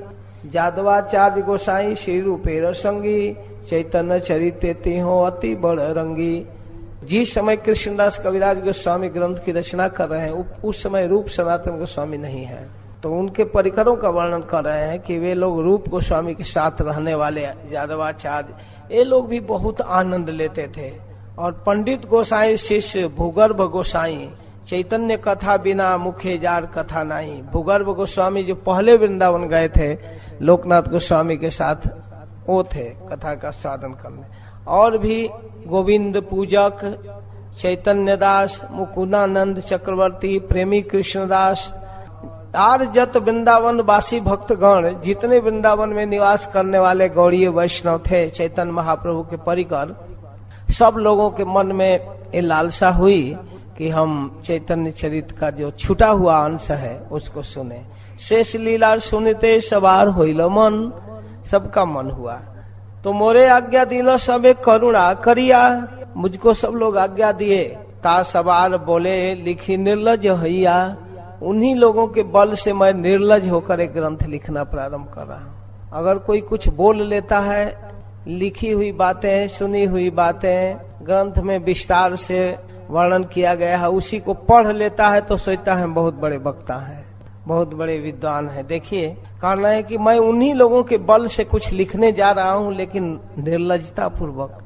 A: जादवाचार्य गोसाई श्री रूपेर संगी, चैतन्य चरिते तिहो अति बड़ रंगी। जिस समय कृष्णदास कविराज गोस्वामी ग्रंथ की रचना कर रहे हैं, उस समय रूप सनातन गोस्वामी नहीं है, तो उनके परिकरों का वर्णन कर रहे हैं कि वे लोग रूप गोस्वामी के साथ रहने वाले जादवाचार्य, ये लोग भी बहुत आनंद लेते थे। और पंडित गोसाई शिष्य भूगर्भ गोसाई, चैतन्य कथा बिना मुखे जार कथा नहीं। भूगर्भ गोस्वामी जो पहले वृंदावन गए थे लोकनाथ गोस्वामी के साथ, वो थे कथा का स्वादन करने। और भी गोविंद पूजक चैतन्य दास, मुकुंदानंद चक्रवर्ती, प्रेमी कृष्णदास, आर्जत वृंदावन वासी भक्तगण, जितने वृंदावन में निवास करने वाले गौड़ीय वैष्णव थे चैतन्य महाप्रभु के परिकर, सब लोगों के मन में ये लालसा हुई कि हम चैतन्य चरित का जो छूटा हुआ अंश है उसको सुने। शेष लीला सुनते सवार होइल मन, सबका मन हुआ। तो मोरे आज्ञा दिलो सबे करुणा करिया, मुझको सब लोग आज्ञा दिए। ता सवार बोले लिखी निर्लज हैया, उन्हीं लोगों के बल से मैं निर्लज होकर एक ग्रंथ लिखना प्रारंभ कर रहा हूँ। अगर कोई कुछ बोल लेता है, लिखी हुई बातें, सुनी हुई बातें ग्रंथ में विस्तार से वर्णन किया गया है, उसी को पढ़ लेता है तो सोचता है बहुत बड़े वक्ता है, बहुत बड़े विद्वान है। देखिए कहना है कि मैं उन्हीं लोगों के बल से कुछ लिखने जा रहा हूँ, लेकिन निर्लजता पूर्वक,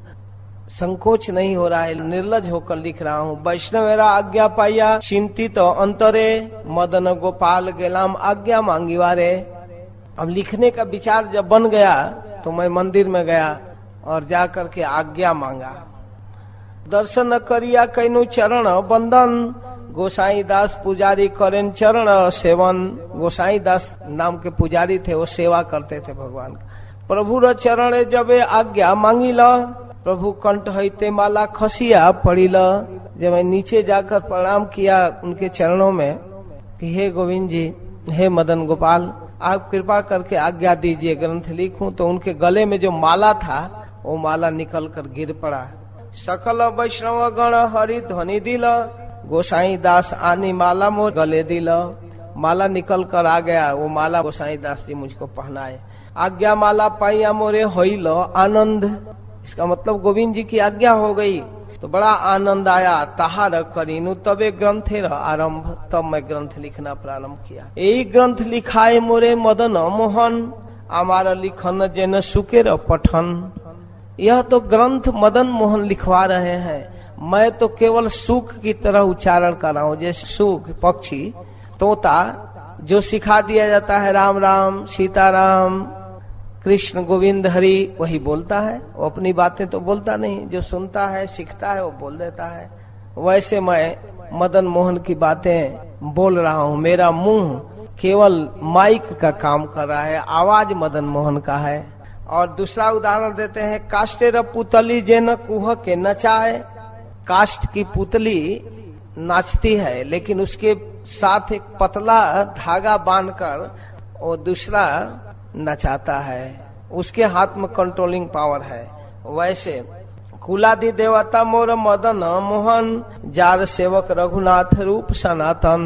A: संकोच नहीं हो रहा है, निर्लज होकर लिख रहा हूँ। वैष्णवेरा आज्ञा पाया चिंतित तो अंतरे, मदन गोपाल गेलाम आज्ञा मांगीवारे। अब लिखने का विचार जब बन गया तो मैं मंदिर में गया और जाकर के आज्ञा मांगा। दर्शन करिया कैनु चरण बंदन, गोसाई दास पुजारी करें चरण सेवन। गोसाई दास नाम के पुजारी थे, वो सेवा करते थे भगवान का। प्रभु र चरण जबे आज्ञा मांगिल, प्रभु कंठ हईते माला खसिया पड़िल। जब मैं नीचे जाकर प्रणाम किया उनके चरणों में कि हे गोविंद जी, हे मदन गोपाल, आप कृपा करके आज्ञा दीजिए ग्रंथ लिखूं, तो उनके गले में जो माला था वो माला निकल कर गिर पड़ा। सकल वैष्णव गण हरि ध्वनि दिल, गोसाई दास आनी माला मोर गले दिल। माला निकल कर आ गया, वो माला गोसाई दास जी मुझको पहनाए। आज्ञा माला पाइया मोरे होइल आनंद, इसका मतलब गोविंद जी की आज्ञा हो गई तो बड़ा आनंद आया। ताहार करीनु तबे ग्रंथेर आरंभ, तब मैं ग्रंथ लिखना प्रारंभ किया। यही ग्रंथ लिखाए मोरे मदन मोहन, हमारा लिखन जेन सुकेर पठन। यह तो ग्रंथ मदन मोहन लिखवा रहे हैं, मैं तो केवल सुख की तरह उच्चारण कर रहा हूँ। जैसे सुख पक्षी, तोता जो सिखा दिया जाता है राम राम सीताराम कृष्ण गोविंद हरि, वही बोलता है, वो अपनी बातें तो बोलता नहीं, जो सुनता है सीखता है वो बोल देता है। वैसे मैं मदन मोहन की बातें बोल रहा हूँ, मेरा मुंह केवल माइक का काम कर रहा है, आवाज मदन मोहन का है। और दूसरा उदाहरण देते हैं, काष्टेर पुतली जेन कुह के नचाए। काष्ट की पुतली नाचती है, लेकिन उसके साथ एक पतला धागा बांधकर वो दूसरा नचाता है, उसके हाथ में कंट्रोलिंग पावर है। वैसे कुलादि देवता मोर मदन मोहन, जार सेवक रघुनाथ रूप सनातन,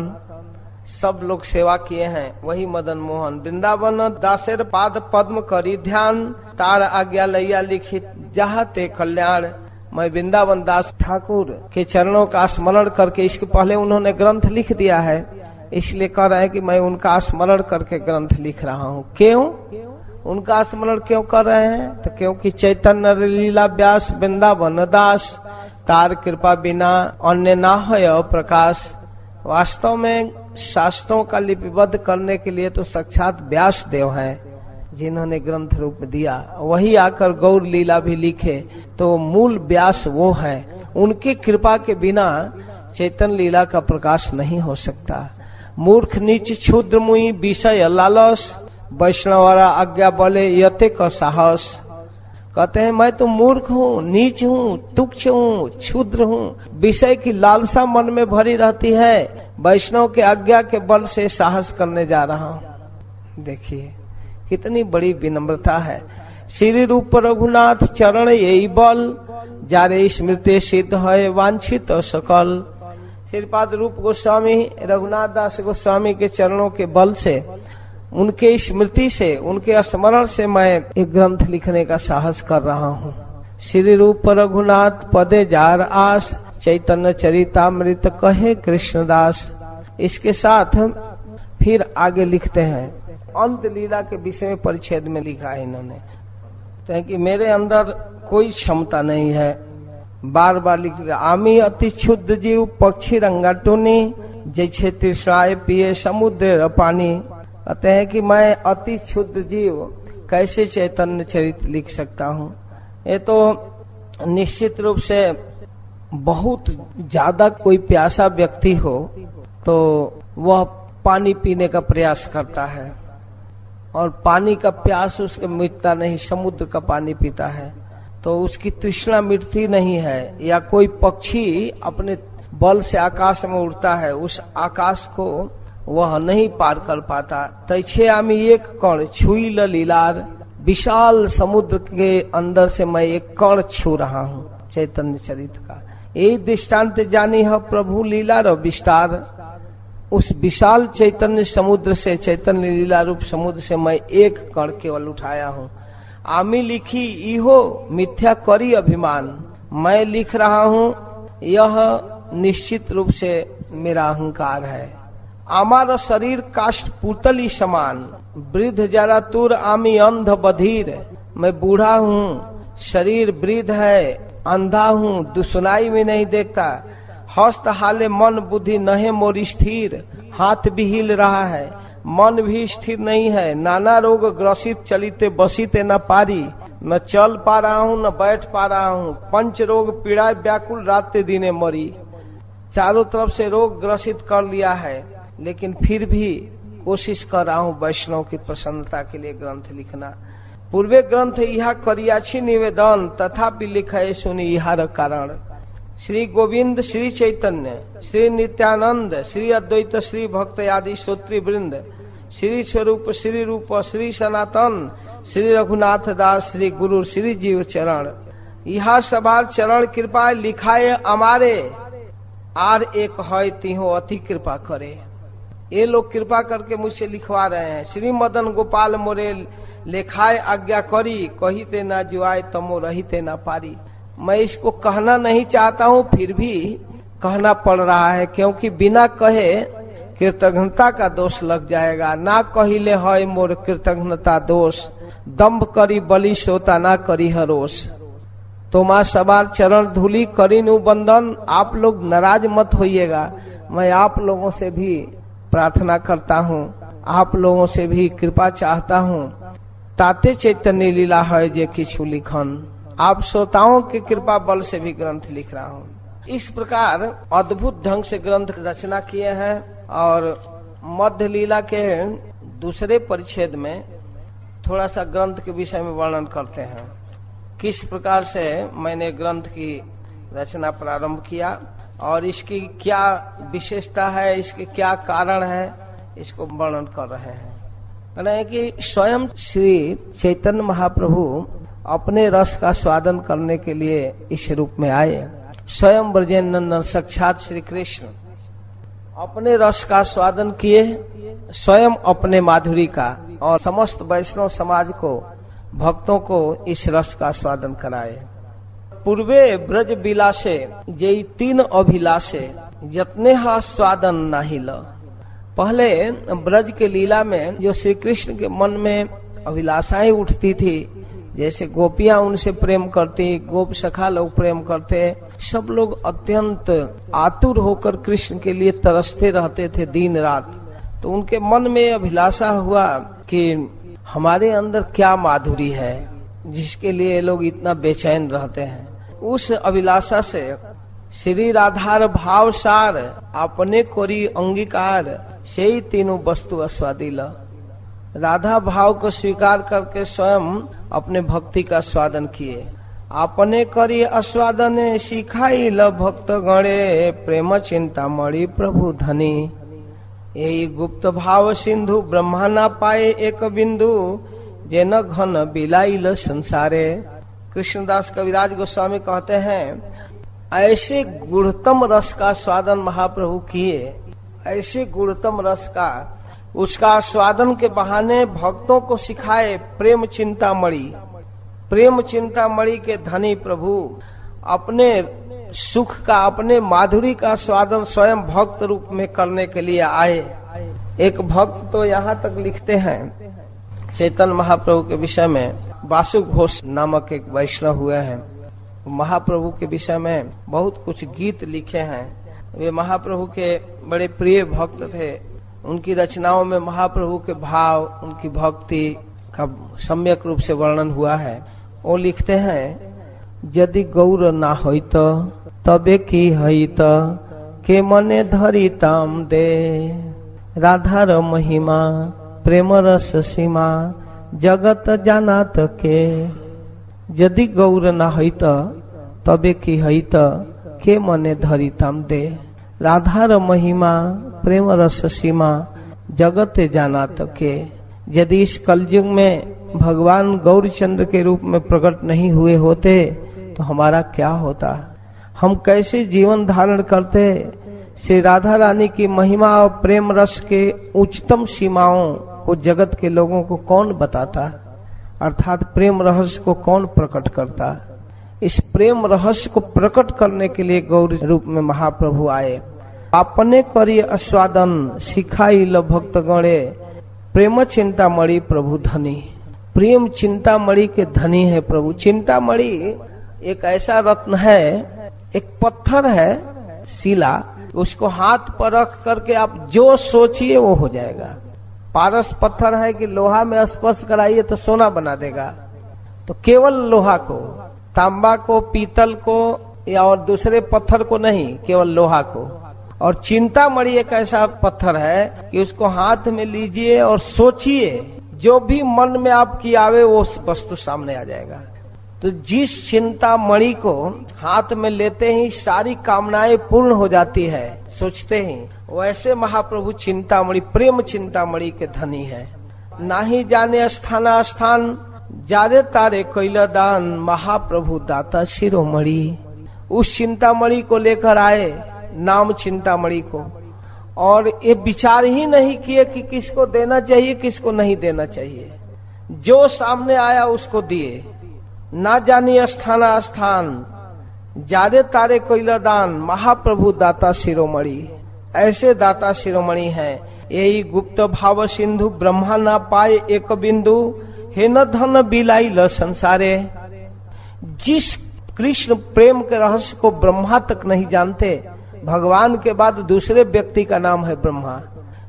A: सब लोग सेवा किए हैं वही मदन मोहन। वृंदावन दासेर पाद पद्म करी ध्यान, तार आज्ञा लैया लिखित जहाते कल्याण। मैं वृंदावन दास ठाकुर के चरणों का स्मरण करके, इसके पहले उन्होंने ग्रंथ लिख दिया है, इसलिए कह रहे हैं कि मैं उनका स्मरण करके ग्रंथ लिख रहा हूँ। क्यों उनका स्मरण क्यों कर रहे हैं? तो क्योंकि चैतन्य लीला व्यास वृंदावन दास, तार कृपा बिना अन्य ना हो प्रकाश। वास्तव में शास्त्रों का लिपिबद्ध करने के लिए तो साक्षात व्यास देव हैं, जिन्होंने ग्रंथ रूप में दिया। वही आकर गौर लीला भी लिखे, तो मूल व्यास वो है। उनकी कृपा के बिना चैतन्य लीला का प्रकाश नहीं हो सकता। मूर्ख नीच क्षुद्र मुई विषय लालस, वैष्णवरा आज्ञा बोले यते का साहस। कहते हैं मैं तो मूर्ख हूँ, नीच हूँ, तुच्छ हूँ, क्षुद्र हूँ, विषय की लालसा मन में भरी रहती है, वैष्णव के आज्ञा के बल से साहस करने जा रहा हूँ। देखिए कितनी बड़ी विनम्रता है। श्री रूप रघुनाथ चरण यही बल, जारे स्मृति सिद्ध है वांछित सकल। श्रीपाद रूप गोस्वामी रघुनाथ दास गोस्वामी के चरणों के बल से, उनके स्मृति से, उनके स्मरण से मैं एक ग्रंथ लिखने का साहस कर रहा हूँ। श्री रूप रघुनाथ पदे जार आस, चैतन्य चरितामृत कहे कृष्णदास। इसके साथ फिर आगे लिखते हैं, अंत लीला के विषय में परिच्छेद में लिखा है इन्होंने, तो कि मेरे अंदर कोई क्षमता नहीं है। बार बार लिख लिया, आमी अति क्षुद्र जीव पक्षी रंगा टोनी, जैसे तृष्णाए पिए समुद्र पानी। कहते हैं कि मैं अति क्षुद्र जीव कैसे चैतन्य चरित्र लिख सकता हूँ। ये तो निश्चित रूप से बहुत ज्यादा कोई प्यासा व्यक्ति हो तो वह पानी पीने का प्रयास करता है, और पानी का प्यास उसके मिटता नहीं, समुद्र का पानी पीता है तो उसकी तृष्णा मिटती नहीं है। या कोई पक्षी अपने बल से आकाश में उड़ता है, उस आकाश को वह नहीं पार कर पाता। तैछे आमी एक कण छुई ल लीलार, विशाल समुद्र के अंदर से मैं एक कण छू रहा हूँ चैतन्य चरित्र का। यही दृष्टांत जानी है प्रभु लीला र विस्तार। उस विशाल चैतन्य समुद्र से, चैतन्य लीला रूप समुद्र से मैं एक कण केवल उठाया हूँ। आमी लिखी इहो मिथ्या करी अभिमान, मैं लिख रहा हूँ यह निश्चित रूप से मेरा अहंकार है। आमार शरीर काष्ठ पुतली समान, वृद्ध जरा तुर आमी अंध बधिर। मैं बूढ़ा हूँ, शरीर वृद्ध है, अंधा हूँ, दुसुनाई में नहीं देखता। हस्त हाले मन बुद्धि नहे मोर स्थिर, हाथ भी हिल रहा है, मन भी स्थिर नहीं है। नाना रोग ग्रसित चलिते बसीते न पारी, न चल पा रहा हूँ न बैठ पा रहा हूँ। पंच रोग पीड़ा व्याकुल रात्रि दिने मरी। चारों तरफ से रोग ग्रसित कर लिया है, लेकिन फिर भी कोशिश कर रहा हूँ वैष्णव की प्रसन्नता के लिए ग्रंथ लिखना। पूर्वे ग्रंथ यह करियाछि निवेदन, तथापि लिखे सुनी इहार कारण। श्री गोविंद, श्री चैतन्य, श्री नित्यानंद, श्री अद्वैत, श्री भक्त आदि श्रोत्री वृंद, श्री स्वरूप, श्री रूप, श्री सनातन, श्री रघुनाथ दास, श्री गुरु, श्री जीव चरण। यह सवार चरण कृपा लिखाए हमारे, आर एक है तिहो अति कृपा करे। ये लोग कृपा करके मुझसे लिखवा रहे हैं। श्री मदन गोपाल मोरे लेखाए आज्ञा करी, कहीते ना जुआए तमो रहीते ना पारी। मैं इसको कहना नहीं चाहता हूँ, फिर भी कहना पड़ रहा है, क्योंकि बिना कहे कृतज्ञता का दोष लग जाएगा। ना कहिले है मोर कृतज्ञता दोष, दम्भ करी बलि सोता ना करी हरोष। तो माँ सवार चरण धूली करी नु बंदन। आप लोग नाराज मत होइएगा, मैं आप लोगों से भी प्रार्थना करता हूँ, आप लोगों से भी कृपा चाहता हूँ। ताते चैतन्य लीला है जे किछु लिखन, आप श्रोताओं की कृपा बल से भी ग्रंथ लिख रहा हूँ। इस प्रकार अद्भुत ढंग से ग्रंथ रचना किए हैं। और मध्य लीला के दूसरे परिच्छेद में थोड़ा सा ग्रंथ के विषय में वर्णन करते हैं, किस प्रकार से मैंने ग्रंथ की रचना प्रारंभ किया। और इसकी क्या विशेषता है, इसके क्या कारण है, इसको वर्णन कर रहे हैं। कह रहे हैं कि स्वयं श्री चैतन्य महाप्रभु अपने रस का स्वादन करने के लिए इस रूप में आए। स्वयं ब्रजेंद्र साक्षात श्री कृष्ण अपने रस का स्वादन किए, स्वयं अपने माधुरी का, और समस्त वैष्णव समाज को, भक्तों को इस रस का स्वादन कराए। पूर्वे ब्रज बिलासे जे 3 अभिलाषे यत्ने हा स्वादन नाही ल। पहले ब्रज के लीला में जो श्री कृष्ण के मन में अभिलाषाएं उठती थी, जैसे गोपियां उनसे प्रेम करती, गोप सखा लोग प्रेम करते, सब लोग अत्यंत आतुर होकर कृष्ण के लिए तरसते रहते थे दिन रात। तो उनके मन में अभिलाषा हुआ कि हमारे अंदर क्या माधुरी है जिसके लिए लोग इतना बेचैन रहते हैं। उस अभिलाषा से श्री राधार भाव सार अपने कोरी अंगीकार से ही 3 वस्तु अस्वादिल। राधा भाव को स्वीकार करके स्वयं अपने भक्ति का स्वादन किए। अपने करी अस्वादन सिखाई ल भक्त गणे प्रेम चिंता मणि प्रभु धनी। यही गुप्त भाव सिंधु ब्रह्मा ना पाए एक बिंदु जेन घन बिलाइल संसारे। कृष्णदास कविराज गोस्वामी कहते हैं, ऐसे गुणतम रस का स्वादन महाप्रभु किए, ऐसे गुणतम रस का, उसका स्वादन के बहाने भक्तों को सिखाए। प्रेम चिंता मणि, प्रेम चिंता मणि के धनी प्रभु अपने सुख का, अपने माधुरी का स्वादन स्वयं भक्त रूप में करने के लिए आए। एक भक्त तो यहाँ तक लिखते हैं चैतन्य महाप्रभु के विषय में, वासु घोष नामक एक वैष्णव हुए हैं, महाप्रभु के विषय में बहुत कुछ गीत लिखे हैं। वे महाप्रभु के बड़े प्रिय भक्त थे। उनकी रचनाओं में महाप्रभु के भाव, उनकी भक्ति का सम्यक रूप से वर्णन हुआ है। वो लिखते हैं, यदि गौर ना होइत तबे की हईत के मने धरी ताम दे। राधार महिमा प्रेम रस सीमा जगत जानात के। यदि गौर ना होइत तबे की हईत के मने धरी ताम दे। राधार महिमा प्रेम रस सीमा जगत जानात के। यदि इस कलयुग में भगवान गौरचंद्र के रूप में प्रकट नहीं हुए होते तो हमारा क्या होता, हम कैसे जीवन धारण करते। श्री राधा रानी की महिमा और प्रेम रस के उच्चतम सीमाओं को जगत के लोगों को कौन बताता, अर्थात प्रेम रहस्य को कौन प्रकट करता। इस प्रेम रहस्य को प्रकट करने के लिए गौर रूप में महाप्रभु आए। अपने करी आस्वादन सिखाई ल भक्त गणे प्रेम चिंता मणि प्रभु धनी। प्रेम चिंता मणि के धनी है प्रभु। चिंता मणि एक ऐसा रत्न है, एक पत्थर है शिला, उसको हाथ पर रख करके आप जो सोचिए वो हो जाएगा। पारस पत्थर है कि लोहा में स्पर्श कराइए तो सोना बना देगा। तो केवल लोहा को, तांबा को, पीतल को या और दूसरे पत्थर को नहीं, केवल लोहा को। और चिंतामणि एक ऐसा पत्थर है कि उसको हाथ में लीजिए और सोचिए, जो भी मन में आपकी आवे वो वस्तु सामने आ जाएगा। तो जिस चिंतामणि को हाथ में लेते ही सारी कामनाएं पूर्ण हो जाती है, सोचते ही, वैसे महाप्रभु चिंतामणि, प्रेम चिंतामणि के धनी है। नाही जाने स्थाना स्थान जारे तारे कैला दान महाप्रभु दाता शिरोमणि। उस चिंतामणि को लेकर आए, नाम चिंतामणि को, और ये विचार ही नहीं किए कि किसको देना चाहिए किसको नहीं देना चाहिए। जो सामने आया उसको दिए। ना जानी स्थाना स्थान जारे तारे कैला दान महाप्रभु दाता शिरोमणि। ऐसे दाता शिरोमणि है। यही गुप्त भाव सिंधु ब्रह्मा ना पाए एक बिंदु हे न धन बिलाई ल संसारे। जिस कृष्ण प्रेम के रहस्य को ब्रह्मा तक नहीं जानते, भगवान के बाद दूसरे व्यक्ति का नाम है ब्रह्मा।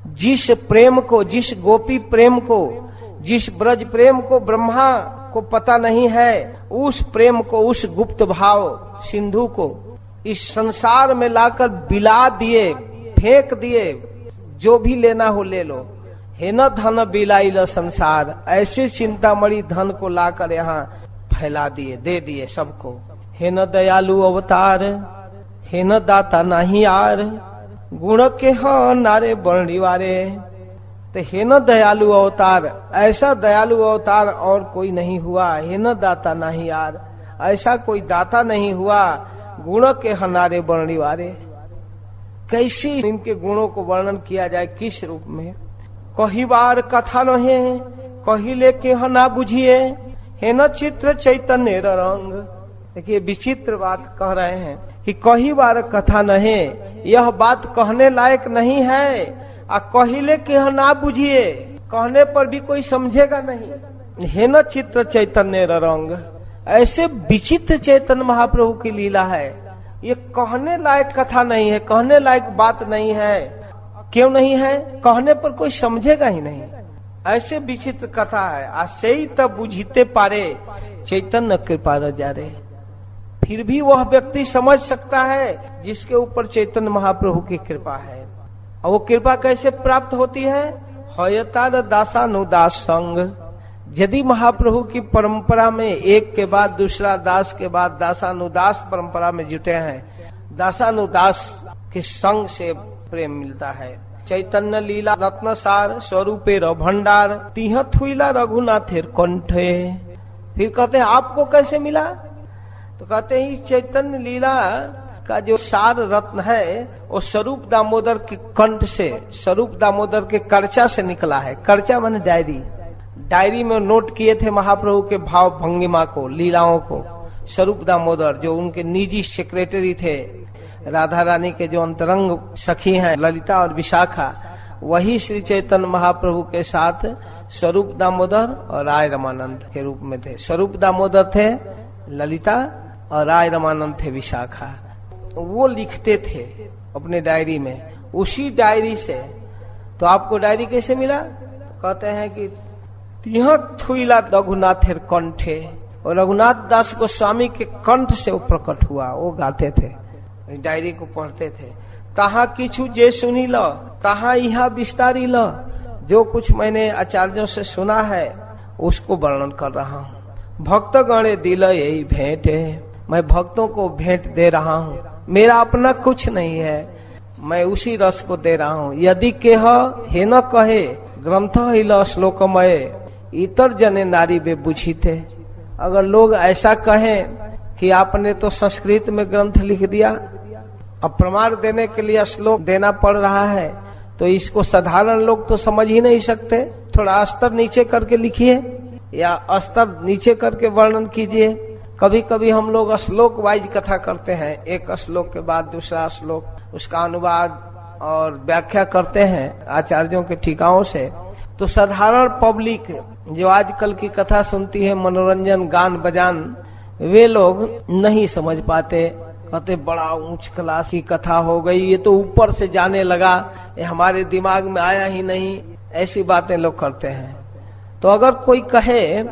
A: जिस प्रेम को, जिस गोपी प्रेम को, जिस ब्रज प्रेम को ब्रह्मा को पता नहीं है, उस प्रेम को, उस गुप्त भाव सिंधु को इस संसार में लाकर बिला दिए, फेंक दिए। जो भी लेना हो ले लो। हे न धन बिलाई ल संसार। ऐसे चिंतामणि धन को लाकर यहाँ फैला दिए, दे दिए सबको। हे न दयालु अवतार हे न दाता नाही यार, गुण के ह नारे बरड़ीवारे। तो हे न दयालु अवतार, ऐसा दयालु अवतार और कोई नहीं हुआ। हे न दाता नहीं यार, ऐसा कोई दाता नहीं हुआ। गुण के हनारे बरड़ीवारे, कैसी इनके गुणों को वर्णन किया जाए, किस रूप में। कही बार कथा नहे, कहिले के ह ना बुझिए, हे न चित्र चैतन्य रंग। देखिए विचित्र बात कह रहे हैं कि कही बार कथा नहे, यह बात कहने लायक नहीं है। आ कहिले के ह ना बुझिए, कहने पर भी कोई समझेगा नहीं। हे न चित्र चैतन्य रंग, ऐसे विचित्र चैतन्य महाप्रभु की लीला है। ये कहने लायक कथा नहीं है, कहने लायक बात नहीं है। क्यों नहीं है? कहने पर कोई समझेगा ही नहीं, ऐसे विचित्र कथा है। आशय तब बुझीते पारे, चैतन्य कृपा रजारे। फिर भी वह व्यक्ति समझ सकता है जिसके ऊपर चैतन्य महाप्रभु की कृपा है। और वो कृपा कैसे प्राप्त होती है? हयतार दासानुदास संग। यदि महाप्रभु की परंपरा में एक के बाद दूसरा, दास के बाद दासानुदास परंपरा में जुटे हैं, दासानुदास के संग से प्रेम मिलता है। चैतन्य लीला रत्नसार स्वरूपे र भंडार, तिह थुइला रघुनाथेर कंठे। फिर कहते हैं आपको कैसे मिला? तो कहते हैं चैतन्य लीला का जो सार रत्न है वो स्वरूप दामोदर के कंठ से, स्वरूप दामोदर के कर्चा से निकला है। कर्चा माने डायरी, डायरी में नोट किए थे महाप्रभु के भाव भंगिमा को, लीलाओं को। स्वरूप दामोदर जो उनके निजी सेक्रेटरी थे, राधा रानी के जो अंतरंग सखी हैं ललिता और विशाखा, वही श्री चैतन्य महाप्रभु के साथ स्वरूप दामोदर और राय रमानंद के रूप में थे। स्वरूप दामोदर थे ललिता और राय रमानंद थे विशाखा। वो लिखते थे अपने डायरी में, उसी डायरी से। तो आपको डायरी कैसे मिला? तो कहते हैं कि तिह थुइला रघुनाथेर कंठे, और रघुनाथ दास गोस्वामी के कंठ से वो प्रकट हुआ। वो गाते थे, डायरी को पढ़ते थे। तहा किछु जे सुनी ल, तहा यहाँ विस्तारी ल। जो कुछ मैंने आचार्यों से सुना है उसको वर्णन कर रहा हूँ। भक्त गणे दिल यही भेंट है, मैं भक्तों को भेंट दे रहा हूँ। मेरा अपना कुछ नहीं है, मैं उसी रस को दे रहा हूँ। यदि केह हे न कहे ग्रंथ हिल श्लोकमय, इतर जने नारी बे बुझी थे। अगर लोग ऐसा कहें कि आपने तो संस्कृत में ग्रंथ लिख दिया, अब प्रमाण देने के लिए श्लोक देना पड़ रहा है, तो इसको साधारण लोग तो समझ ही नहीं सकते। थोड़ा स्तर नीचे करके लिखिए या स्तर नीचे करके वर्णन कीजिए। कभी कभी हम लोग श्लोक वाइज कथा करते हैं, एक श्लोक के बाद दूसरा श्लोक, उसका अनुवाद और व्याख्या करते हैं आचार्यों के टीकाओं से। तो साधारण पब्लिक जो आजकल की कथा सुनती है, मनोरंजन गान बजान, वे लोग नहीं समझ पाते। कहते बड़ा ऊंच क्लास की कथा हो गई, ये तो ऊपर से जाने लगा, ये हमारे दिमाग में आया ही नहीं, ऐसी बातें लोग करते हैं। तो अगर कोई कहे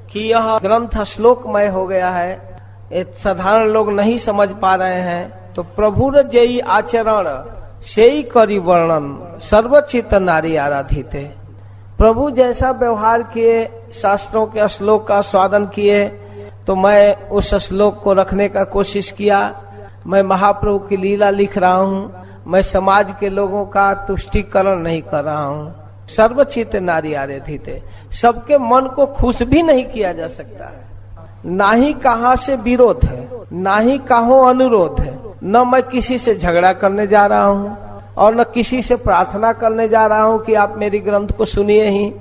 A: कि यह ग्रंथ श्लोकमय हो गया है, ये साधारण लोग नहीं समझ पा रहे हैं, तो प्रभुर जयी आचरण सेई करी वर्णन, सर्वचित नारी आराधित। प्रभु जैसा व्यवहार किए, शास्त्रों के श्लोक का स्वादन किए, तो मैं उस श्लोक को रखने का कोशिश किया। मैं महाप्रभु की लीला लिख रहा हूँ, मैं समाज के लोगों का तुष्टिकरण नहीं कर रहा हूँ। सर्वचित नारी आराधित, सबके मन को खुश भी नहीं किया जा सकता है। ना ही कहाँ से विरोध है, ना ही कहो अनुरोध है। न मैं किसी से झगड़ा करने जा रहा हूँ और न किसी से प्रार्थना करने जा रहा हूँ कि आप मेरी ग्रंथ को सुनिए ही।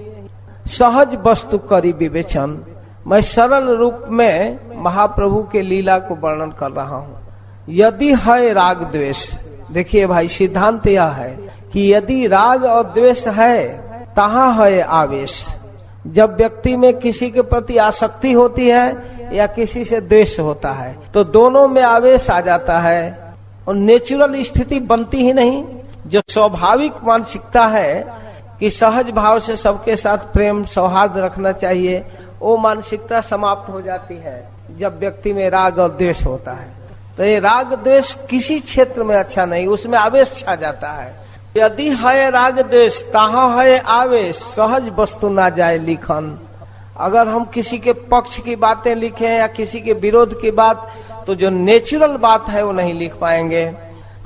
A: सहज वस्तु करी विवेचन, मैं सरल रूप में महाप्रभु के लीला को वर्णन कर रहा हूँ। यदि है राग द्वेष, देखिए भाई सिद्धांत यह है कि यदि राग और द्वेष है तहाँ है आवेश। जब व्यक्ति में किसी के प्रति आसक्ति होती है या किसी से द्वेष होता है तो दोनों में आवेश आ जाता है और नेचुरल स्थिति बनती ही नहीं। जो स्वाभाविक मानसिकता है कि सहज भाव से सबके साथ प्रेम सौहार्द रखना चाहिए, वो मानसिकता समाप्त हो जाती है जब व्यक्ति में राग और द्वेष होता है। तो ये राग द्वेष किसी क्षेत्र में अच्छा नहीं, उसमें आवेश छा जाता है। यदि है राग द्वेष तहाँ है आवेश, सहज वस्तु ना जाए लिखन। अगर हम किसी के पक्ष की बातें लिखें या किसी के विरोध की बात तो जो नेचुरल बात है वो नहीं लिख पाएंगे।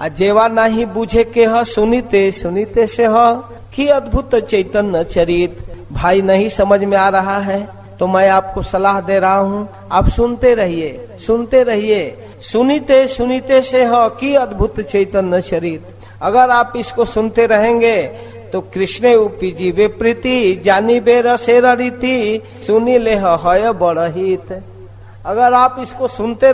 A: आ जेवा नहीं बूझे के ह सुनीते सुनीते से ह कि अद्भुत चैतन्य चरित। भाई नहीं समझ में आ रहा है तो मैं आपको सलाह दे रहा हूँ, आप सुनते रहिए, सुनते रहिए। सुनीते सुनीते से ह कि अद्भुत चैतन्य चरित। अगर आप इसको सुनते रहेंगे तो कृष्ण उपजीवे प्रीति जानी बे रसेरा रीति सुनी ले है बड़हित। अगर आप इसको सुनते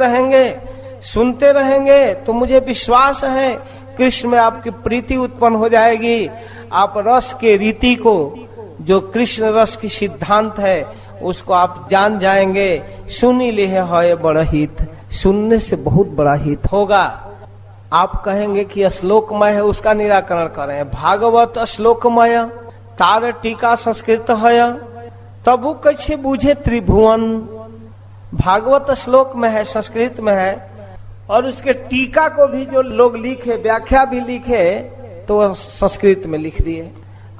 A: रहेंगे तो मुझे विश्वास है कृष्ण में आपकी प्रीति उत्पन्न हो जाएगी। आप रस के रीति को, जो कृष्ण रस की सिद्धांत है, उसको आप जान जाएंगे। सुनी ले है बड़हित, सुनने से बहुत बड़ा हित होगा। आप कहेंगे कि श्लोकमय है, उसका निराकरण करें। भागवत श्लोकमय तार टीका संस्कृत है तबु कैसे बूझे त्रिभुवन। भागवत श्लोक में है, संस्कृत में है, और उसके टीका को भी जो लोग लिखे, व्याख्या भी लिखे, तो संस्कृत में लिख दिए।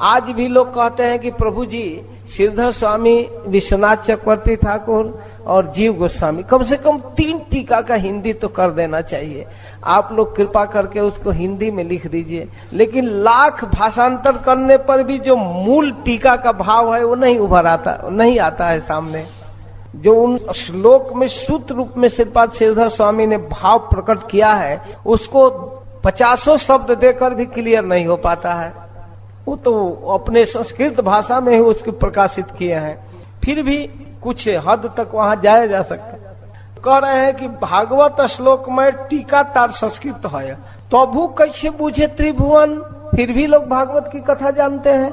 A: आज भी लोग कहते हैं कि प्रभु जी श्रीधर स्वामी, विश्वनाथ चक्रवर्ती ठाकुर और जीव गोस्वामी, कम से कम 3 टीका का हिंदी तो कर देना चाहिए। आप लोग कृपा करके उसको हिंदी में लिख दीजिए। लेकिन लाख भाषांतर करने पर भी जो मूल टीका का भाव है वो नहीं उभर आता, नहीं आता है सामने। जो उन श्लोक में सूत्र रूप में श्रीपाद श्रीधर स्वामी ने भाव प्रकट किया है, उसको 50 शब्द देकर भी क्लियर नहीं हो पाता है। वो तो अपने संस्कृत भाषा में ही उसको प्रकाशित किए हैं, फिर भी कुछ हद तक वहां जाया जा सकता है। कह रहे हैं कि भागवत श्लोक में टीका तार संस्कृत है तबु कैसे बूझे त्रिभुवन। फिर भी लोग भागवत की कथा जानते हैं।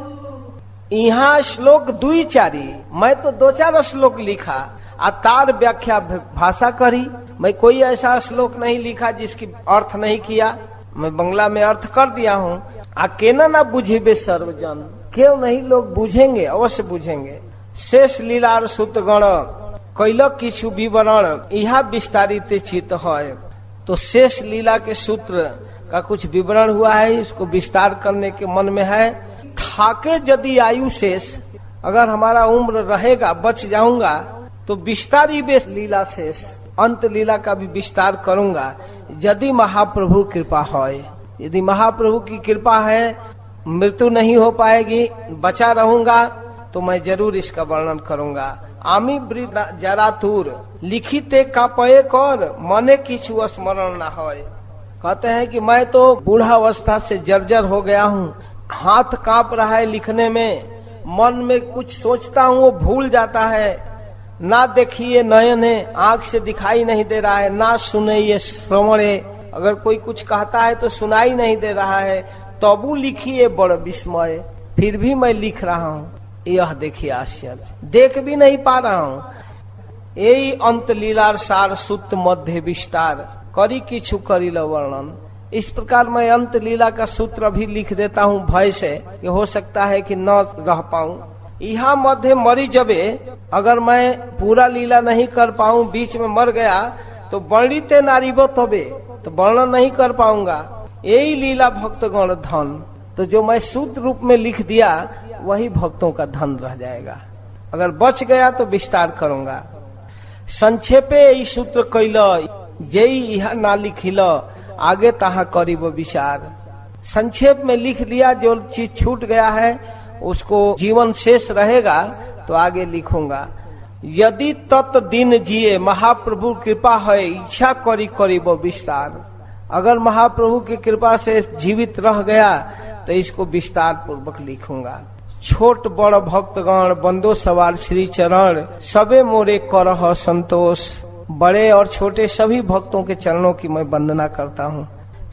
A: यहाँ श्लोक 2-4, मैं तो 2-4 श्लोक लिखा आ तार व्याख्या भाषा करी। मैं कोई ऐसा श्लोक नहीं लिखा जिसकी अर्थ नहीं किया, मैं बंगला में अर्थ कर दिया हूँ। आ केना ना बुझेबे सर्वजन, क्यों नहीं लोग बूझेंगे, अवश्य बूझेंगे। शेष लीलार सूतगण कैल किछु विवरण यह विस्तारित चित है। तो शेष लीला के सूत्र का कुछ विवरण हुआ है, इसको विस्तार करने के मन में है। थाके यदि आयु शेष, अगर हमारा उम्र रहेगा, बच जाऊंगा, तो विस्तारी बेस लीला शेष, अंत लीला का भी विस्तार करूंगा। यदि महाप्रभु कृपा है, यदि महाप्रभु की कृपा है, मृत्यु नहीं हो पाएगी, बचा रहूंगा, तो मैं जरूर इसका वर्णन करूंगा। आमी वृद्ध जरातुर लिखिते कापये कर मने किछु स्मरण न होए। कहते हैं कि मैं तो बूढ़ा अवस्था से जर्जर हो गया हूँ, हाथ कांप रहा है लिखने में, मन में कुछ सोचता हूँ वो भूल जाता है। ना देखिए नयन है, आंख से दिखाई नहीं दे रहा है, ना सुने ये श्रवण है, अगर कोई कुछ कहता है तो सुनाई नहीं दे रहा है। तबु लिखिए बड़ विस्मय, फिर भी मैं लिख रहा हूँ। यह देखिए आश्चर्य, देख भी नहीं पा रहा हूँ। यही अंत लीलार सार सूत्र मध्य विस्तार करी किछु करी वर्णन। इस प्रकार मैं अंत लीला का सूत्र अभी लिख देता हूँ, भय से कि हो सकता है कि न रह पाऊं। यहाँ मध्य मरी जबे, अगर मैं पूरा लीला नहीं कर पाऊं, बीच में मर गया, तो वर्णिते नारीवत होबे, तो वर्णन नहीं कर पाऊंगा। यही लीला भक्तगण धन, तो जो मैं शुद्ध रूप में लिख दिया वही भक्तों का धन रह जाएगा। अगर बच गया तो विस्तार करूंगा। संक्षेपे यही सूत्र कैल जेई यह ना लिखिल आगे तहा करीब विचार। संक्षेप में लिख लिया, जो चीज छूट गया है उसको जीवन शेष रहेगा तो आगे लिखूंगा। यदि तत् दिन जिए महाप्रभु कृपा है इच्छा करी करीब विस्तार। अगर महाप्रभु की कृपा से जीवित रह गया तो इसको विस्तार पूर्वक लिखूंगा। छोट बड़ भक्तगण बंदो सवार श्री चरण सबे मोरे करह संतोष। बड़े और छोटे सभी भक्तों के चरणों की मैं वंदना करता हूँ,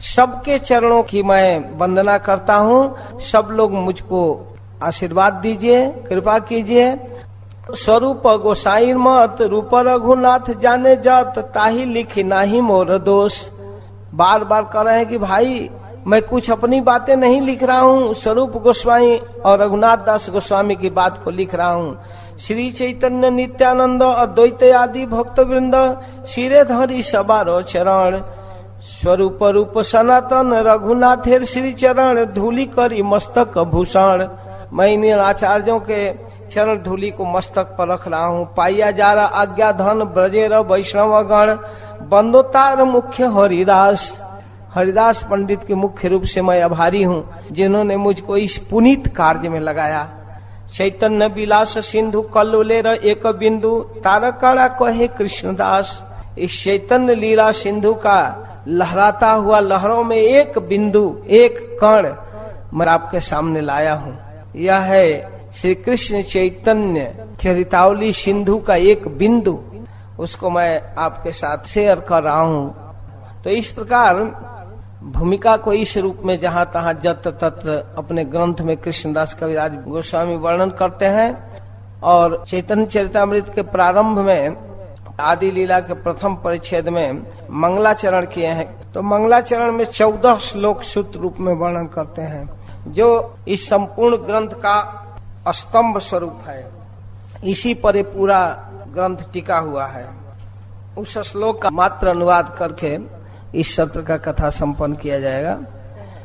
A: सबके चरणों की मैं वंदना करता हूँ। सब लोग मुझको आशीर्वाद दीजिए, कृपा कीजिए। स्वरूप गोसाई मत रूप रघुनाथ जाने जात ताही लिखी नाही मोर दोष। बार बार कह रहे हैं कि भाई मैं कुछ अपनी बातें नहीं लिख रहा हूँ, स्वरूप गोस्वामी और रघुनाथ दास गोस्वामी की बात को लिख रहा हूँ। श्री चैतन्य नित्यानंद अद्वैत आदि भक्त वृंद सिरे धरी सबारो चरण। स्वरूप रूप सनातन रघुनाथेर श्री चरण धूली करी मस्तक भूषण। मैं इन आचार्यों के चरण धूलि को मस्तक पर रख रहा हूँ। पाइया जा रहा आज्ञा धन ब्रजेर वैष्णव गण, बंदोतार मुख्य हरिदास। हरिदास पंडित के मुख्य रूप से मैं आभारी हूँ जिन्होंने मुझको इस पुनीत कार्य में लगाया। चैतन्य विलास सिंधु कल्लोलेर एक बिंदु, तारकड़ा कहे कृष्णदास। इस चैतन्य लीला सिंधु का लहराता हुआ लहरों में एक बिंदु, एक कण मैं आपके सामने लाया हूँ। यह है श्री कृष्ण चैतन्य चरितावली सिंधु का एक बिंदु, उसको मैं आपके साथ शेयर कर रहा हूँ। तो इस प्रकार भूमिका को इस रूप में जहाँ तहाँ जत्र तत्र अपने ग्रंथ में कृष्णदास कविराज गोस्वामी वर्णन करते हैं। और चैतन्य चरितामृत के प्रारंभ में आदि लीला के प्रथम परिच्छेद में मंगलाचरण किए हैं। तो मंगलाचरण में 14 श्लोक सूत्र रूप में वर्णन करते हैं, जो इस संपूर्ण ग्रंथ का स्तंभ स्वरूप है। इसी पर ये पूरा ग्रंथ टिका हुआ है। उस श्लोक का मात्र अनुवाद करके इस सत्र का कथा संपन्न किया जाएगा।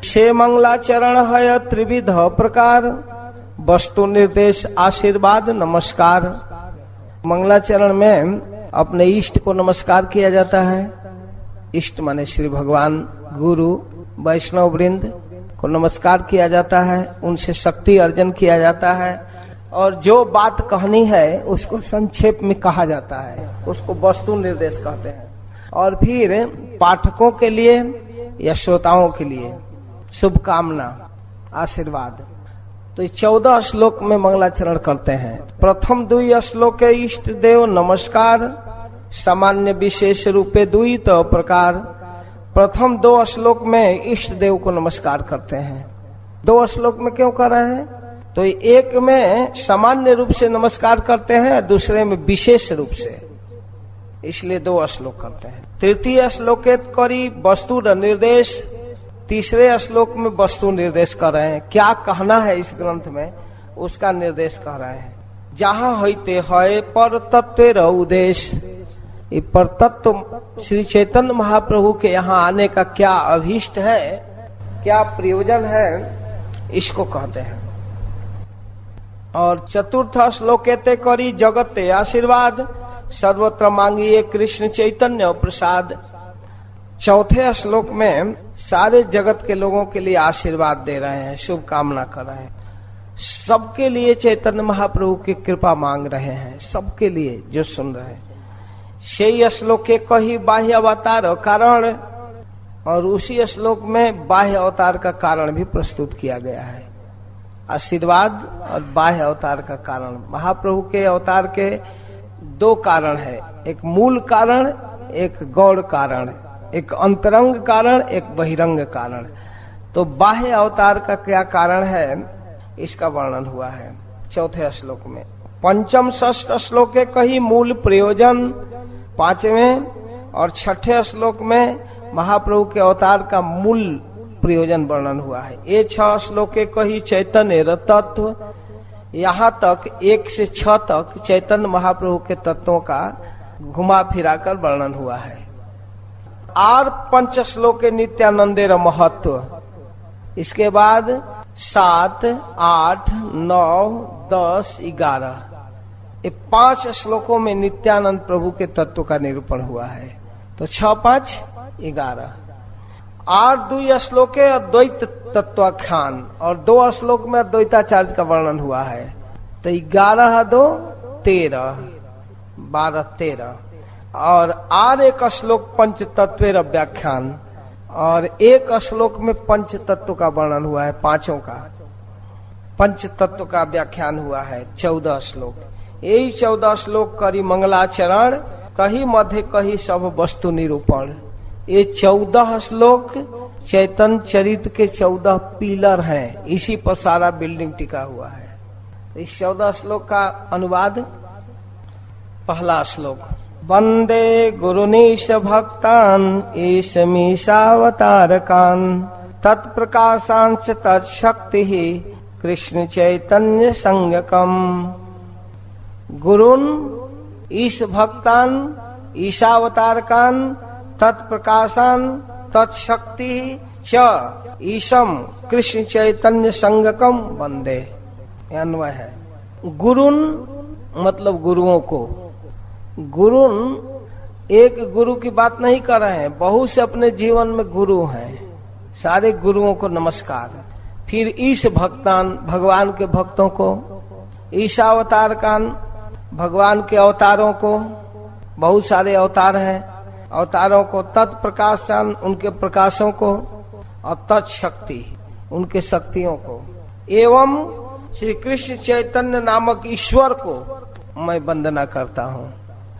A: से मंगलाचरण है त्रिविध प्रकार, वस्तु निर्देश आशीर्वाद नमस्कार। मंगलाचरण में अपने इष्ट को नमस्कार किया जाता है। इष्ट माने श्री भगवान, गुरु, वैष्णव वृंद को नमस्कार किया जाता है, उनसे शक्ति अर्जन किया जाता है। और जो बात कहनी है उसको संक्षेप में कहा जाता है, उसको वस्तु निर्देश कहते हैं। और फिर पाठकों के लिए या श्रोताओं के लिए शुभकामना, आशीर्वाद। तो 14 श्लोक में मंगलाचरण करते हैं। प्रथम 2 श्लोक इष्ट देव नमस्कार, सामान्य विशेष रूपे 2 तो प्रकार। प्रथम 2 श्लोक में इष्ट देव को नमस्कार करते हैं। 2 श्लोक में क्यों कर रहे हैं? तो एक में सामान्य रूप से नमस्कार करते हैं, दूसरे में विशेष रूप से, इसलिए 2 श्लोक करते हैं। तृतीय श्लोकेत करी वस्तु निर्देश, तीसरे श्लोक में वस्तु निर्देश कर रहे हैं। क्या कहना है इस ग्रंथ में उसका निर्देश कर रहे हैं। जहाँ होते है पर तत्व उद्देश्य, पर तत्व श्री चैतन्य महाप्रभु के यहाँ आने का क्या अभीष्ट है, क्या प्रयोजन है, इसको कहते हैं। और चतुर्थ श्लोकेते करी जगते आशीर्वाद, सर्वत्र मांगिए कृष्ण चैतन्य प्रसाद। चौथे श्लोक में सारे जगत के लोगों के लिए आशीर्वाद दे रहे हैं, शुभकामना कर रहे हैं। सबके लिए चैतन्य महाप्रभु की कृपा मांग रहे हैं, सबके लिए जो सुन रहे हैं। से श्लोक के कही बाह्य अवतार कारण, और उसी श्लोक में बाह्य अवतार का कारण भी प्रस्तुत किया गया है। आशीर्वाद और बाह्य अवतार का कारण। महाप्रभु के अवतार के 2 कारण है, एक मूल कारण, एक गौड़ कारण, एक अंतरंग कारण, एक बहिरंग कारण। तो बाह्य अवतार का क्या कारण है इसका वर्णन हुआ है चौथे श्लोक में। पंचम षष्ठ श्लोक के कही मूल प्रयोजन, 5वें और 6ठे श्लोक में महाप्रभु के अवतार का मूल प्रयोजन वर्णन हुआ है। ये 6 श्लोक के कही चैतन्य तत्व, यहाँ तक 1 से 6 तक चैतन्य महाप्रभु के तत्वों का घुमा फिरा कर वर्णन हुआ है। और 5 श्लोक के नित्यानंदेर महत्व। इसके बाद 7, 8, 9, 10, 11 ये 5 श्लोकों में नित्यानंद प्रभु के तत्व का निरूपण हुआ है। तो 6, 5, 11। और 2 श्लोक के अद्वैत तत्वाख्यान, और 2 श्लोक में अद्वैताचार्य का वर्णन हुआ है। तो 11, 2, 13, 12, 13। और एक श्लोक पंच तत्व व्याख्यान, और 1 श्लोक में पंच तत्व का वर्णन हुआ है। 5 का पंच तत्व का व्याख्यान हुआ है। 14 श्लोक। यही 14 श्लोक करी मंगलाचरण, कही मध्य कही सब वस्तु निरूपण। ये 14 श्लोक चैतन्य चरित्र के 14 पिलर हैं, इसी पर सारा बिल्डिंग टिका हुआ है। इस 14 श्लोक का अनुवाद। पहला श्लोक। वंदे गुरुनीश भक्तान ईश मीशावतारकान, तत्प्रकाशांश तत्शक्ति कृष्ण चैतन्य संज्ञकम। गुरुन ईश भक्तान ईशावतारकान, तत्प्रकाशान तत्शक्ति च ईशम कृष्ण चैतन्य संज्ञकम वंदे। अन्वय है। गुरुन मतलब गुरुओं को। गुरुन एक गुरु की बात नहीं कर रहे हैं, बहुत से अपने जीवन में गुरु हैं। सारे गुरुओं को नमस्कार। फिर ईश भक्तान, भगवान के भक्तों को, ईशावतार कान, भगवान के अवतारों को, बहुत सारे अवतार हैं, अवतारों को, तत्प्रकाशन उनके प्रकाशों को, और तत्शक्ति उनके शक्तियों को, एवं श्री कृष्ण चैतन्य नामक ईश्वर को मैं वंदना करता हूँ।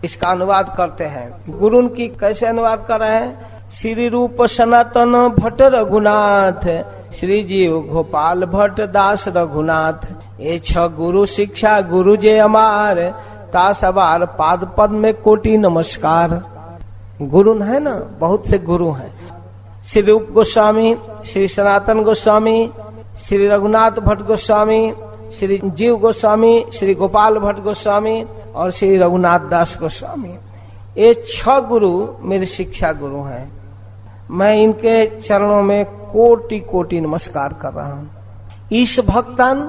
A: इसका अनुवाद करते हैं। गुरु की कैसे अनुवाद कर रहे हैं? श्री रूप सनातन भट्ट रघुनाथ, श्री जीव गोपाल भट्ट दास रघुनाथ, ये छ गुरु शिक्षा गुरु जे अमार, ता सवार पाद पद में कोटि नमस्कार। गुरु है ना, बहुत से गुरु हैं। श्री रूप गोस्वामी, श्री सनातन गोस्वामी, श्री रघुनाथ भट्ट गोस्वामी, श्री जीव गोस्वामी, श्री गोपाल भट्ट गोस्वामी और श्री रघुनाथ दास गोस्वामी, ये 6 गुरु मेरे शिक्षा गुरु हैं। मैं इनके चरणों में कोटि कोटि नमस्कार कर रहा हूँ। ईश भक्तान,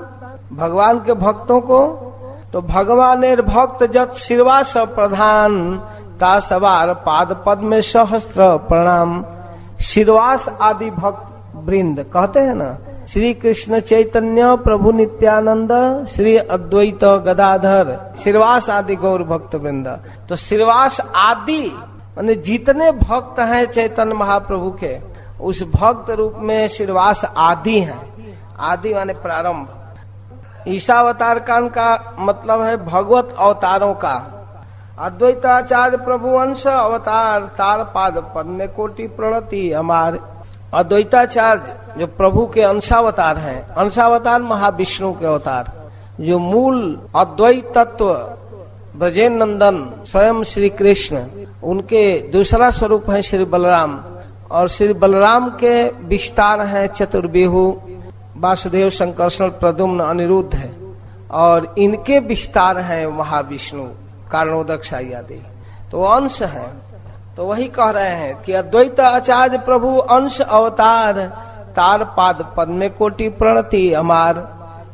A: भगवान के भक्तों को, तो भगवानेर भक्त जत शिरवास प्रधान, ता सवार पाद पद में सहस्त्र प्रणाम। शिरवास आदि भक्त वृंद कहते हैं ना, श्री कृष्ण चैतन्य प्रभु नित्यानंद, श्री अद्वैत गदाधर, शिरवास आदि गौर भक्त वृंद। तो शिरवास आदि माने जितने भक्त हैं चैतन्य महाप्रभु के, उस भक्त रूप में शिरवास आदि हैं। आदि माने प्रारंभ। ईशावतार कान का मतलब है भगवत अवतारों का। अद्वैताचार्य प्रभु अंश अवतार, तार पाद पद में कोटि प्रणति हमार। अद्वैताचार्य जो प्रभु के अंशावतार हैं, अंशावतार महाविष्णु के अवतार, जो मूल अद्वैत तत्व ब्रजेन नंदन स्वयं श्री कृष्ण, उनके दूसरा स्वरूप है श्री बलराम, और श्री बलराम के विस्तार है चतुर्बाहु, वासुदेव संकर्षण प्रद्युम्न अनिरुद्ध है, और इनके विस्तार है महाविष्णु कारणोदक साई आदि। तो अंश है। तो वही कह रहे हैं कि अद्वैत आचार्य प्रभु अंश अवतार, तार पाद पद में कोटि प्रणति हमार।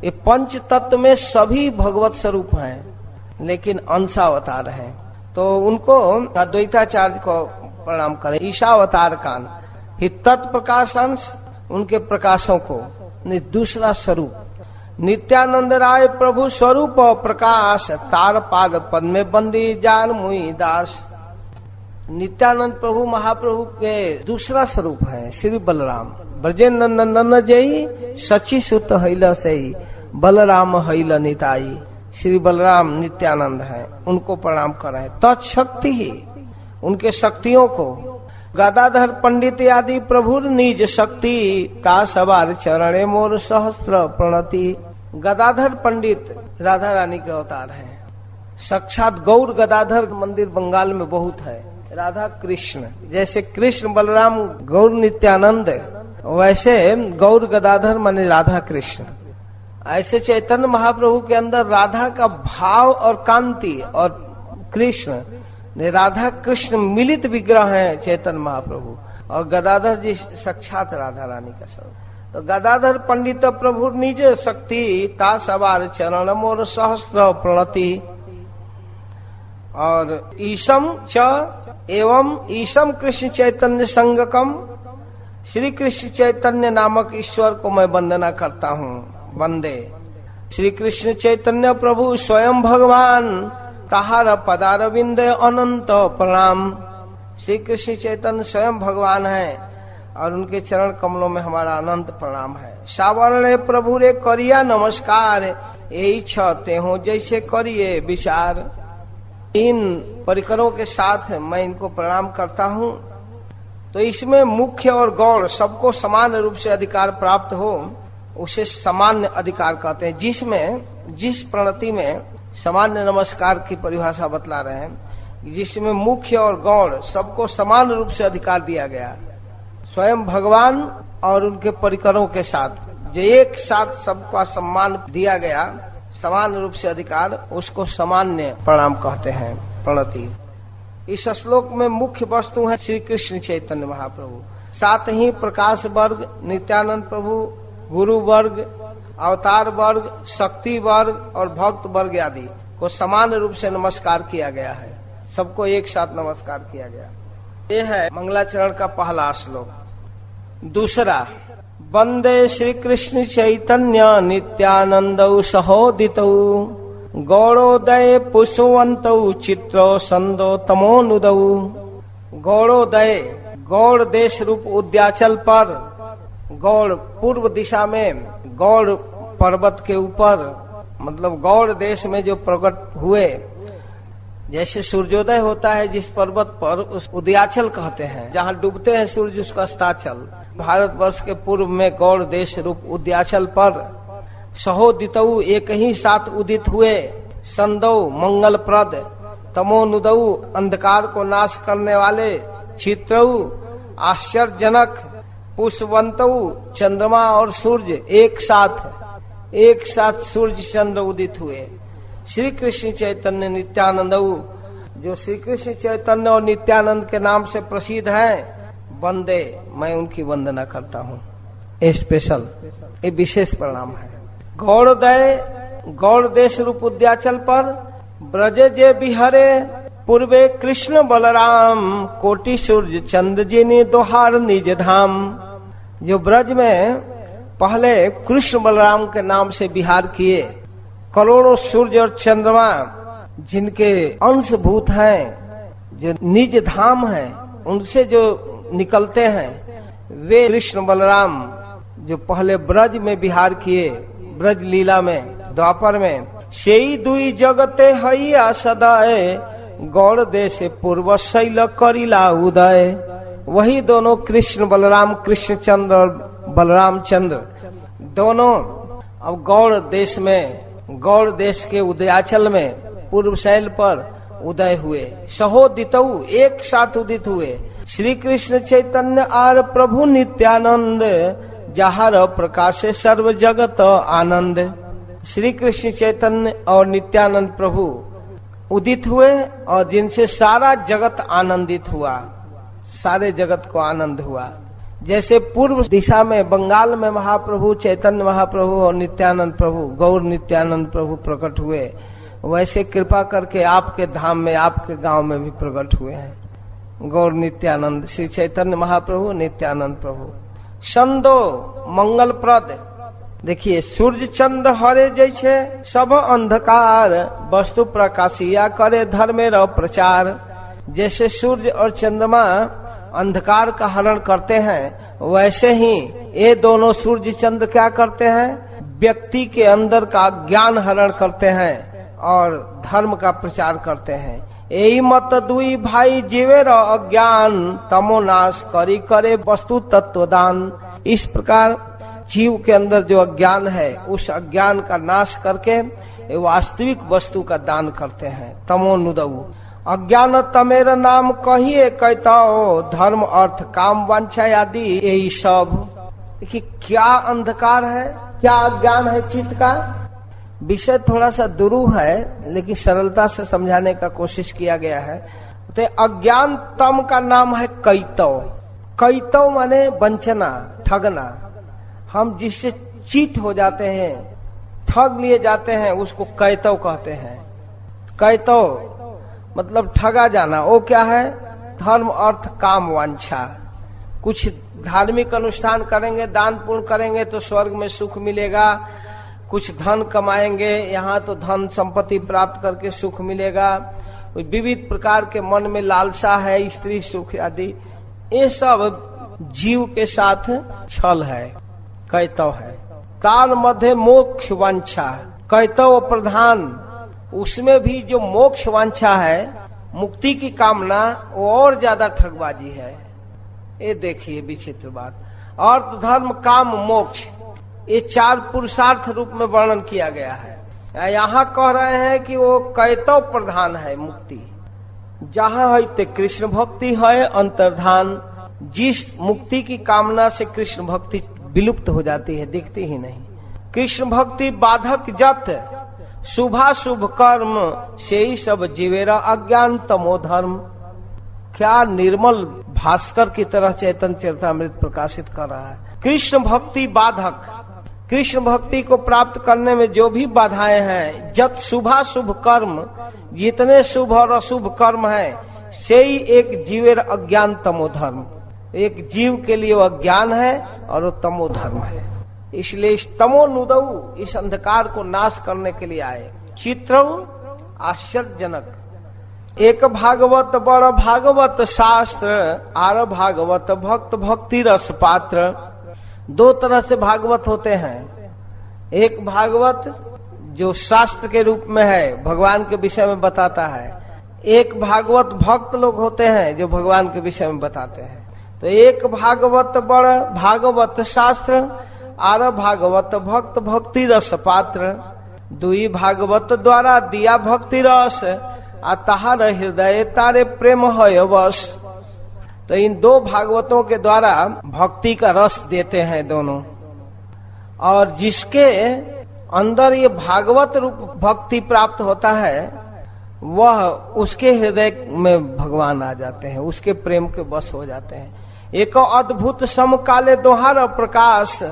A: ये पंच तत्व में सभी भगवत स्वरूप हैं, लेकिन अंशावतार है, तो उनको अद्वैताचार्य को प्रणाम करें। ईशावतार कान, फिर तत्प्रकाश अंश उनके प्रकाशों को, दूसरा स्वरूप नित्यानंद राय प्रभु स्वरूप प्रकाश, तार पाद पद में बंदी जान मुई दास। नित्यानंद प्रभु महाप्रभु के दूसरा स्वरूप है श्री बलराम। ब्रजेन नंदन जई सची सुत हैल सही, बलराम हैल निताई। श्री बलराम नित्यानंद है, उनको प्रणाम कर रहे हैं। तत्शक्ति ही उनके शक्तियों को, गदाधर पंडित आदि प्रभु निज शक्ति, ता सवार चरणे मोर सहस्त्र प्रणति। गदाधर पंडित राधा रानी के अवतार हैं। साक्षात गौर गदाधर मंदिर बंगाल में बहुत है। राधा कृष्ण, जैसे कृष्ण बलराम गौर नित्यानंद, वैसे गौर गदाधर माने राधा कृष्ण। ऐसे चैतन्य महाप्रभु के अंदर राधा का भाव और कांति, और कृष्ण ने राधा कृष्ण मिलित विग्रह है चैतन्य महाप्रभु, और गदाधर जी साक्षात राधा रानी का स्वरूप। तो गदाधर पंडित प्रभु निज शक्ति, ता सवार चरण मोर सहस्त्र प्रणति। और ईशम च एवं ईशम कृष्ण चैतन्य संगकम, श्री कृष्ण चैतन्य नामक ईश्वर को मैं वंदना करता हूँ। वंदे श्री कृष्ण चैतन्य प्रभु स्वयं भगवान, ताहार पदारविंद अनंत प्रणाम। श्री कृष्ण चैतन्य स्वयं भगवान है, और उनके चरण कमलों में हमारा अनंत प्रणाम है। सावरण प्रभु रे करिया नमस्कार, यही छते हो जैसे करिए विचार। इन परिकरों के साथ मैं इनको प्रणाम करता हूँ। तो इसमें मुख्य और गौड़ सबको समान रूप से अधिकार प्राप्त हो, उसे सामान्य अधिकार कहते हैं। जिसमें जिस प्रणति में सामान्य नमस्कार की परिभाषा बतला रहे हैं, जिसमें मुख्य और गौड़ सबको समान रूप से अधिकार दिया गया, स्वयं भगवान और उनके परिकरों के साथ जो एक साथ सबका सम्मान दिया गया, समान रूप से अधिकार, उसको सामान्य प्रणाम कहते हैं, प्रणति। इस श्लोक में मुख्य वस्तु है श्री कृष्ण चैतन्य महाप्रभु, साथ ही प्रकाश वर्ग, नित्यानंद प्रभु, गुरु वर्ग अवतार वर्ग, शक्ति वर्ग और भक्त वर्ग आदि को समान रूप से नमस्कार किया गया है। सबको एक साथ नमस्कार किया गया। ये है मंगलाचरण का पहला श्लोक। दूसरा, वंदे श्री कृष्ण चैतन्य नित्यानंदौ सहोदितौ गौरोदय पुष्पवन्तौ चित्रो संदो तमोनुदौ। गौरोदय, गौड़ देश रूप उद्याचल पर, गौड़ पूर्व दिशा में, गौड़ पर्वत के ऊपर, मतलब गौड़ देश में जो प्रकट हुए। जैसे सूर्योदय होता है जिस पर्वत पर, उस उदयाचल कहते हैं, जहाँ डूबते हैं सूर्य उसका अस्ताचल। भारतवर्ष के पूर्व में गौड़ देश रूप उदयाचल पर सहोदितौ, एक ही साथ उदित हुए, संदौ मंगलप्रद, तमोनुदौ अंधकार को नाश करने वाले, चित्रौ आश्चर्यजनक, पुष्पवन्तौ चंद्रमा और सूर्य एक साथ सूर्य चंद्र उदित हुए। श्री कृष्ण चैतन्य नित्यानंदौ, जो श्री कृष्ण चैतन्य और नित्यानंद के नाम से प्रसिद्ध है, वंदे, मैं उनकी वंदना करता हूँ। ये स्पेशल, ये विशेष प्रणाम है। गौड़ोदय, गौड़ देश रूप उद्याचल पर, ब्रज जे बिहरे पूर्वे कृष्ण बलराम कोटि सूर्य चंद्र जिनि दोहार निज धाम। जो ब्रज में पहले कृष्ण बलराम के नाम से विहार किए, करोड़ों सूर्य और चंद्रमा जिनके अंशभूत हैं, जो निज धाम है, उनसे जो निकलते हैं, वे कृष्ण बलराम जो पहले ब्रज में विहार किए, ब्रज लीला में, द्वापर में, सेई दुई जगते हैया सदाए गौड़ देश पूर्व शैल करिला उदय। वही दोनों कृष्ण बलराम, कृष्ण चंद्र और बलराम चंद्र दोनों अब गौड़ देश में, गौड़ देश के उदयाचल में पूर्व शैल पर उदय हुए। सहोदितौ, एक साथ उदित हुए। श्री कृष्ण चैतन्य आर प्रभु नित्यानंद जहार प्रकाशे सर्व जगत आनंद। श्री कृष्ण चैतन्य और नित्यानंद प्रभु उदित हुए और जिनसे सारा जगत आनंदित हुआ, सारे जगत को आनंद हुआ। जैसे पूर्व दिशा में बंगाल में महाप्रभु चैतन्य महाप्रभु और नित्यानंद प्रभु, गौर नित्यानंद प्रभु प्रकट हुए, वैसे कृपा करके आपके धाम में, आपके गांव में भी प्रकट हुए हैं गौर नित्यानंद, श्री चैतन्य महाप्रभु, नित्यानंद प्रभु। संदो मंगलप्रद, देखिए सूर्य चंद्र हरे जैसे सब अंधकार वस्तु प्रकाशिया करे धर्मेर प्रचार। जैसे सूर्य और चंद्रमा अंधकार का हरण करते हैं, वैसे ही ये दोनों सूर्य चंद्र क्या करते हैं, व्यक्ति के अंदर का ज्ञान हरण करते हैं और धर्म का प्रचार करते हैं। यही मत दुई भाई जीवेर अज्ञान तमो नाश करी करे वस्तु तत्वदान। इस प्रकार जीव के अंदर जो अज्ञान है, उस अज्ञान का नाश करके वास्तविक वस्तु का दान करते हैं। तमोनुदऊ, अज्ञान तमेर नाम कहिए कहता धर्म अर्थ काम वांछा आदि यही सब। कि क्या अंधकार है, क्या अज्ञान है चित्त का। विषय थोड़ा सा दुरूह है लेकिन सरलता से समझाने का कोशिश किया गया है। तो अज्ञान तम का नाम है कैतव। कैतव माने वंचना, ठगना। हम जिससे चीट हो जाते हैं, ठग लिए जाते हैं, उसको कैतव कहते हैं। कैतव मतलब ठगा जाना। वो क्या है, धर्म अर्थ काम वांछा। कुछ धार्मिक अनुष्ठान करेंगे, दान पुण्य करेंगे तो स्वर्ग में सुख मिलेगा। कुछ धन कमाएंगे, यहाँ तो धन संपत्ति प्राप्त करके सुख मिलेगा। विविध प्रकार के मन में लालसा है, स्त्री सुख आदि। ये सब जीव के साथ छल है, कैतव है। तार मध्य मोक्ष वांछा, कैतव प्रधान। उसमें भी जो मोक्ष वांछा है, मुक्ति की कामना, वो और ज्यादा ठगबाजी है। ये देखिए विचित्र बात। अर्थ धर्म काम मोक्ष, ये चार पुरुषार्थ रूप में वर्णन किया गया है। यहाँ कह रहे हैं कि वो कैतव प्रधान है मुक्ति। जहाँ है ते कृष्ण भक्ति है अंतर्धान। जिस मुक्ति की कामना से कृष्ण भक्ति विलुप्त हो जाती है, दिखती ही नहीं। कृष्ण भक्ति बाधक जत शुभाशुभ कर्म से ही सब जीवेरा अज्ञान तमो धर्म। क्या निर्मल भास्कर की तरह चैतन्य चरितामृत प्रकाशित कर रहा है। कृष्ण भक्ति बाधक, कृष्ण भक्ति को प्राप्त करने में जो भी बाधाएं हैं, जत शुभाशुभ कर्म, जितने शुभ और अशुभ कर्म है, से ही एक जीवेर अज्ञान तमोधर्म। एक जीव के लिए वो अज्ञान है और वो तमोधर्म है। इसलिए इस तमोनुदऊ, इस अंधकार को नाश करने के लिए आए। चित्र आश्चर्यजनक, एक भागवत बड़ भागवत शास्त्र, आर भागवत भक्त भक्ति रस पात्र। दो तरह से भागवत होते हैं। एक भागवत जो शास्त्र के रूप में है, भगवान के विषय में बताता है। एक भागवत भक्त लोग होते हैं जो भगवान के विषय में बताते हैं। तो एक भागवत बड़ भागवत शास्त्र, आर भागवत भक्त भक्ति रस पात्र। दुई भागवत द्वारा दिया भक्ति रस, आ ताहार हृदय तारे प्रेम है वश। तो इन दो भागवतों के द्वारा भक्ति का रस देते हैं दोनों। और जिसके अंदर ये भागवत रूप भक्ति प्राप्त होता है, वह उसके हृदय में भगवान आ जाते हैं, उसके प्रेम के बस हो जाते हैं। एक अद्भुत समकाले दोहार प्रकाश,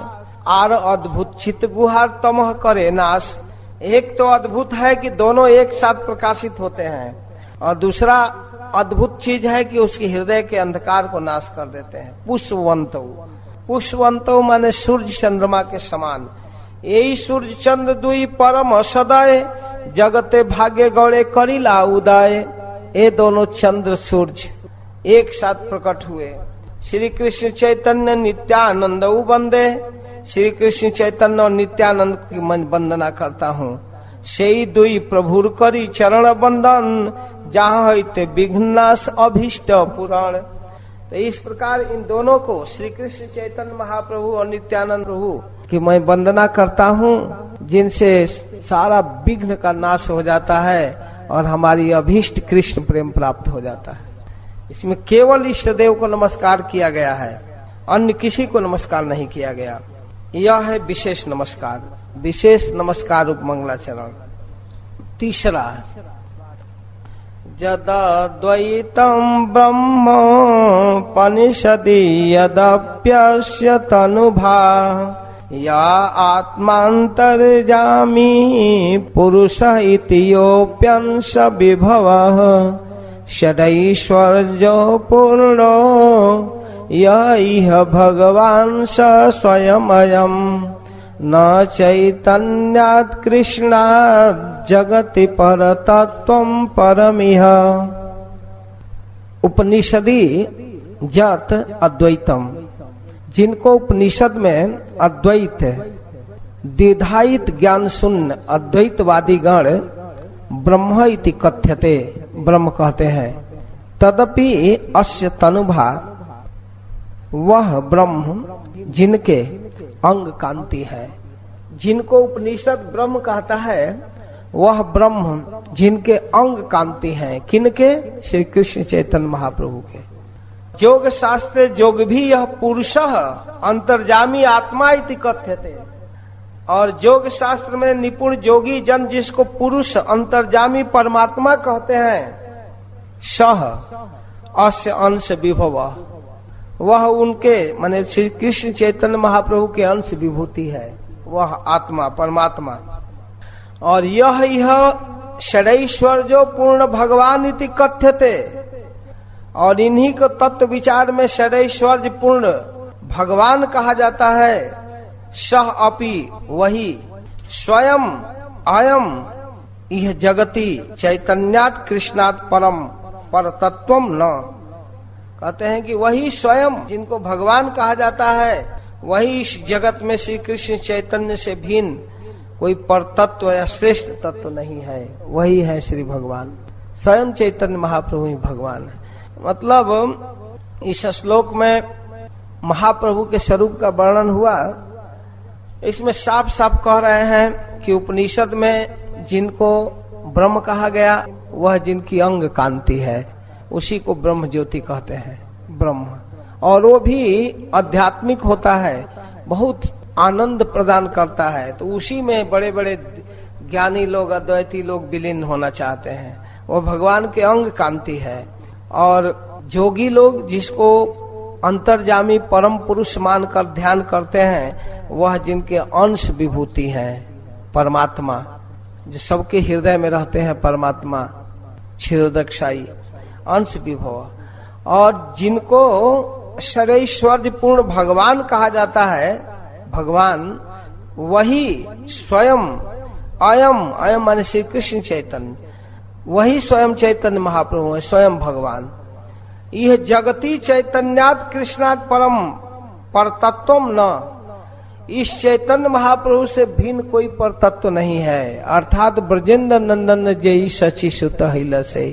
A: आर अद्भुत चित गुहार तमह करे नाश। एक तो अद्भुत है कि दोनों एक साथ प्रकाशित होते हैं, और दूसरा अद्भुत चीज है कि उसके हृदय के अंधकार को नाश कर देते हैं। पुष्पवंतो, पुष्पवंतो माने सूर्य चंद्रमा के समान। यही सूर्य चंद्र दुई परम सदय, जगते भाग्य गौड़े करिला उदय। ये दोनों चंद्र सूर्य एक साथ प्रकट हुए। श्री कृष्ण चैतन्य नित्यानंद वंदे। श्री कृष्ण चैतन्य और नित्यानंद की मैं वंदना करता हूँ। सेई दुई प्रभुर करी चरण बंदन, जहाँ होते विघ्नाश अभीष्ट पुराण। तो इस प्रकार इन दोनों को, श्री कृष्ण चैतन्य महाप्रभु और नित्यानंद प्रभु की मैं वंदना करता हूँ, जिनसे सारा विघ्न का नाश हो जाता है और हमारी अभीष्ट कृष्ण प्रेम प्राप्त हो जाता है। इसमें केवल इष्ट देव को नमस्कार किया गया है, अन्य किसी को नमस्कार नहीं किया गया। यह है विशेष नमस्कार, विशेष नमस्कार रूप मंगलाचरण। तीसरा, यदा द्वैतम ब्रह्म पनिषदि यदप्यस्य तनुभा, या आत्मान्तर्जामी पुरुष इति योऽप्यंश विभवः, षडैश्वर्यो पूर्णो यह भगवान स स्वयमयम्, न चैतन्यात् कृष्णात् जगति परतत्त्वं परमिह। उपनिषदि जत अद्वैतम, जिनको उपनिषद में अद्वैत द्विधायित ज्ञान शून्य अद्वैतवादी गण ब्रह्म इति कथ्यते, ब्रह्म कहते हैं। तदपि अस्य तनुभा, वह ब्रह्म जिनके अंग कांति है। जिनको उपनिषद ब्रह्म कहता है, वह ब्रह्म जिनके अंग कांति है। किनके? श्री कृष्ण चैतन्य महाप्रभु के। योग शास्त्र जोग भी यह पुरुषः अंतर्जामी आत्मा इति कथ्यते। और योग शास्त्र में निपुण योगी जन जिसको पुरुष अंतर्जामी परमात्मा कहते हैं, सह अस्य अंश विभव, वह उनके माने श्री कृष्ण चैतन्य महाप्रभु के अंश विभूति है, वह आत्मा परमात्मा। और यह षडैश्वर्यो पूर्ण भगवान इति कथ्यते। और इन्हीं को तत्व विचार में षडैश्वर्य पूर्ण भगवान कहा जाता है। सह अपि, वही, स्वयं अयम यह जगति चैतन्यात् कृष्णात् परम परतत्वम न। कहते हैं कि वही स्वयं जिनको भगवान कहा जाता है, वही इस जगत में श्री कृष्ण चैतन्य से भिन्न कोई परतत्व या श्रेष्ठ तत्व नहीं है। वही है श्री भगवान, स्वयं चैतन्य महाप्रभु ही भगवान है। मतलब इस श्लोक में महाप्रभु के स्वरूप का वर्णन हुआ। इसमें साफ साफ कह रहे हैं कि उपनिषद में जिनको ब्रह्म कहा गया, वह जिनकी अंग कांति है, उसी को ब्रह्म ज्योति कहते हैं, ब्रह्म। और वो भी आध्यात्मिक होता है, बहुत आनंद प्रदान करता है। तो उसी में बड़े बड़े ज्ञानी लोग, अद्वैती लोग विलीन होना चाहते हैं। वो भगवान के अंग कांति है। और जोगी लोग जिसको अंतर्जामी परम पुरुष मानकर ध्यान करते हैं, वह जिनके अंश विभूति हैं, परमात्मा जो सबके हृदय में रहते हैं, परमात्मा क्षीरोदक्षाई अंश विभव, और जिनको शरैश्वर्य पूर्ण भगवान कहा जाता है, भगवान वही स्वयं अयम माने श्री कृष्ण चैतन्य, वही स्वयं चैतन्य महाप्रभु है, स्वयं भगवान। यह जगती चैतन्यात् कृष्णात् परम परतत्वम न, इस चैतन्य महाप्रभु से भिन्न कोई परतत्व नहीं है, अर्थात ब्रजेंद्र नंदन जय सची सुत हिल से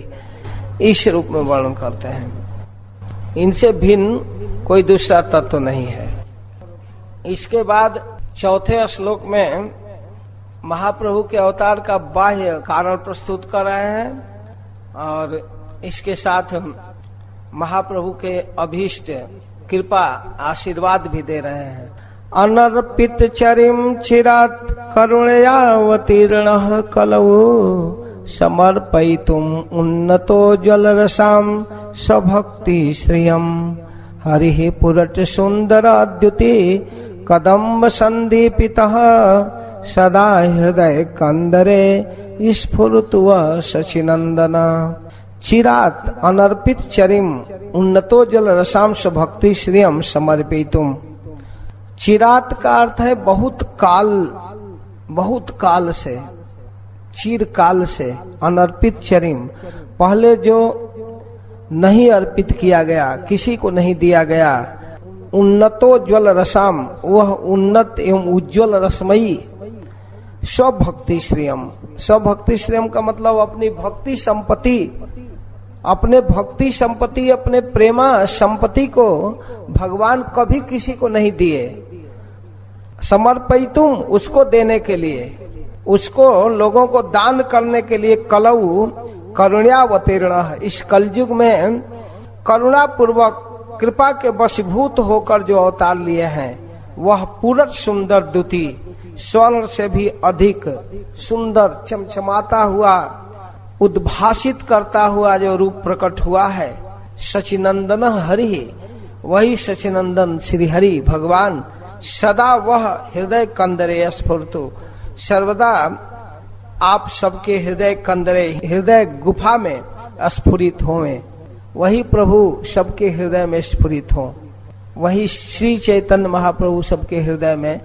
A: इस रूप में वर्णन करते हैं। इनसे भिन्न कोई दूसरा तत्व नहीं है। इसके बाद चौथे श्लोक में महाप्रभु के अवतार का बाह्य कारण प्रस्तुत कर रहे हैं और इसके साथ महाप्रभु के अभीष्ट कृपा आशीर्वाद भी दे रहे हैं। अनर्पित चरिम चिरात करुणयावतीर्ण कलौ समर्पयितुम उन्नतो जलरसाम स्वभक्ति श्रियम हरि पुरट सुंदर द्युति कदम्ब संदीपितः सदा हृदय कंदरे स्फुरतु शचिनंदन। चिरात अनर्पित चरिम उन्नतो जल रसाम भक्ति श्रियम समर्पितुम। चिरात का अर्थ है बहुत काल से, चिर काल से। अनर्पित चरिम पहले जो नहीं अर्पित किया गया, किसी को नहीं दिया गया। उन्नतो ज्वल रसाम, वह उन्नत एवं उज्ज्वल रसमयी। स्वभक्ति श्रियम, स्वभक्ति श्रियम का मतलब अपनी भक्ति संपत्ति, अपने भक्ति संपत्ति, अपने प्रेमा संपत्ति को भगवान कभी किसी को नहीं दिए। समर्पितुम, उसको देने के लिए, उसको लोगों को दान करने के लिए। कलऊ करुणावतीर्ण, इस कलयुग में करुणा पूर्वक कृपा के वशीभूत होकर जो अवतार लिए हैं, वह पूरत सुंदर द्युति, स्वर्ण से भी अधिक सुंदर चमचमाता हुआ, उद्भासित करता हुआ जो रूप प्रकट हुआ है। सचिनंदन हरि, वही सचिनंदन श्री हरि भगवान। सदा वह हृदय कंदरे स्फुरतु, सर्वदा आप सबके हृदय कंदरे, हृदय गुफा में स्फुरित होवे। वही प्रभु सबके हृदय में स्फुरित हो, वही श्री चैतन्य महाप्रभु सबके हृदय में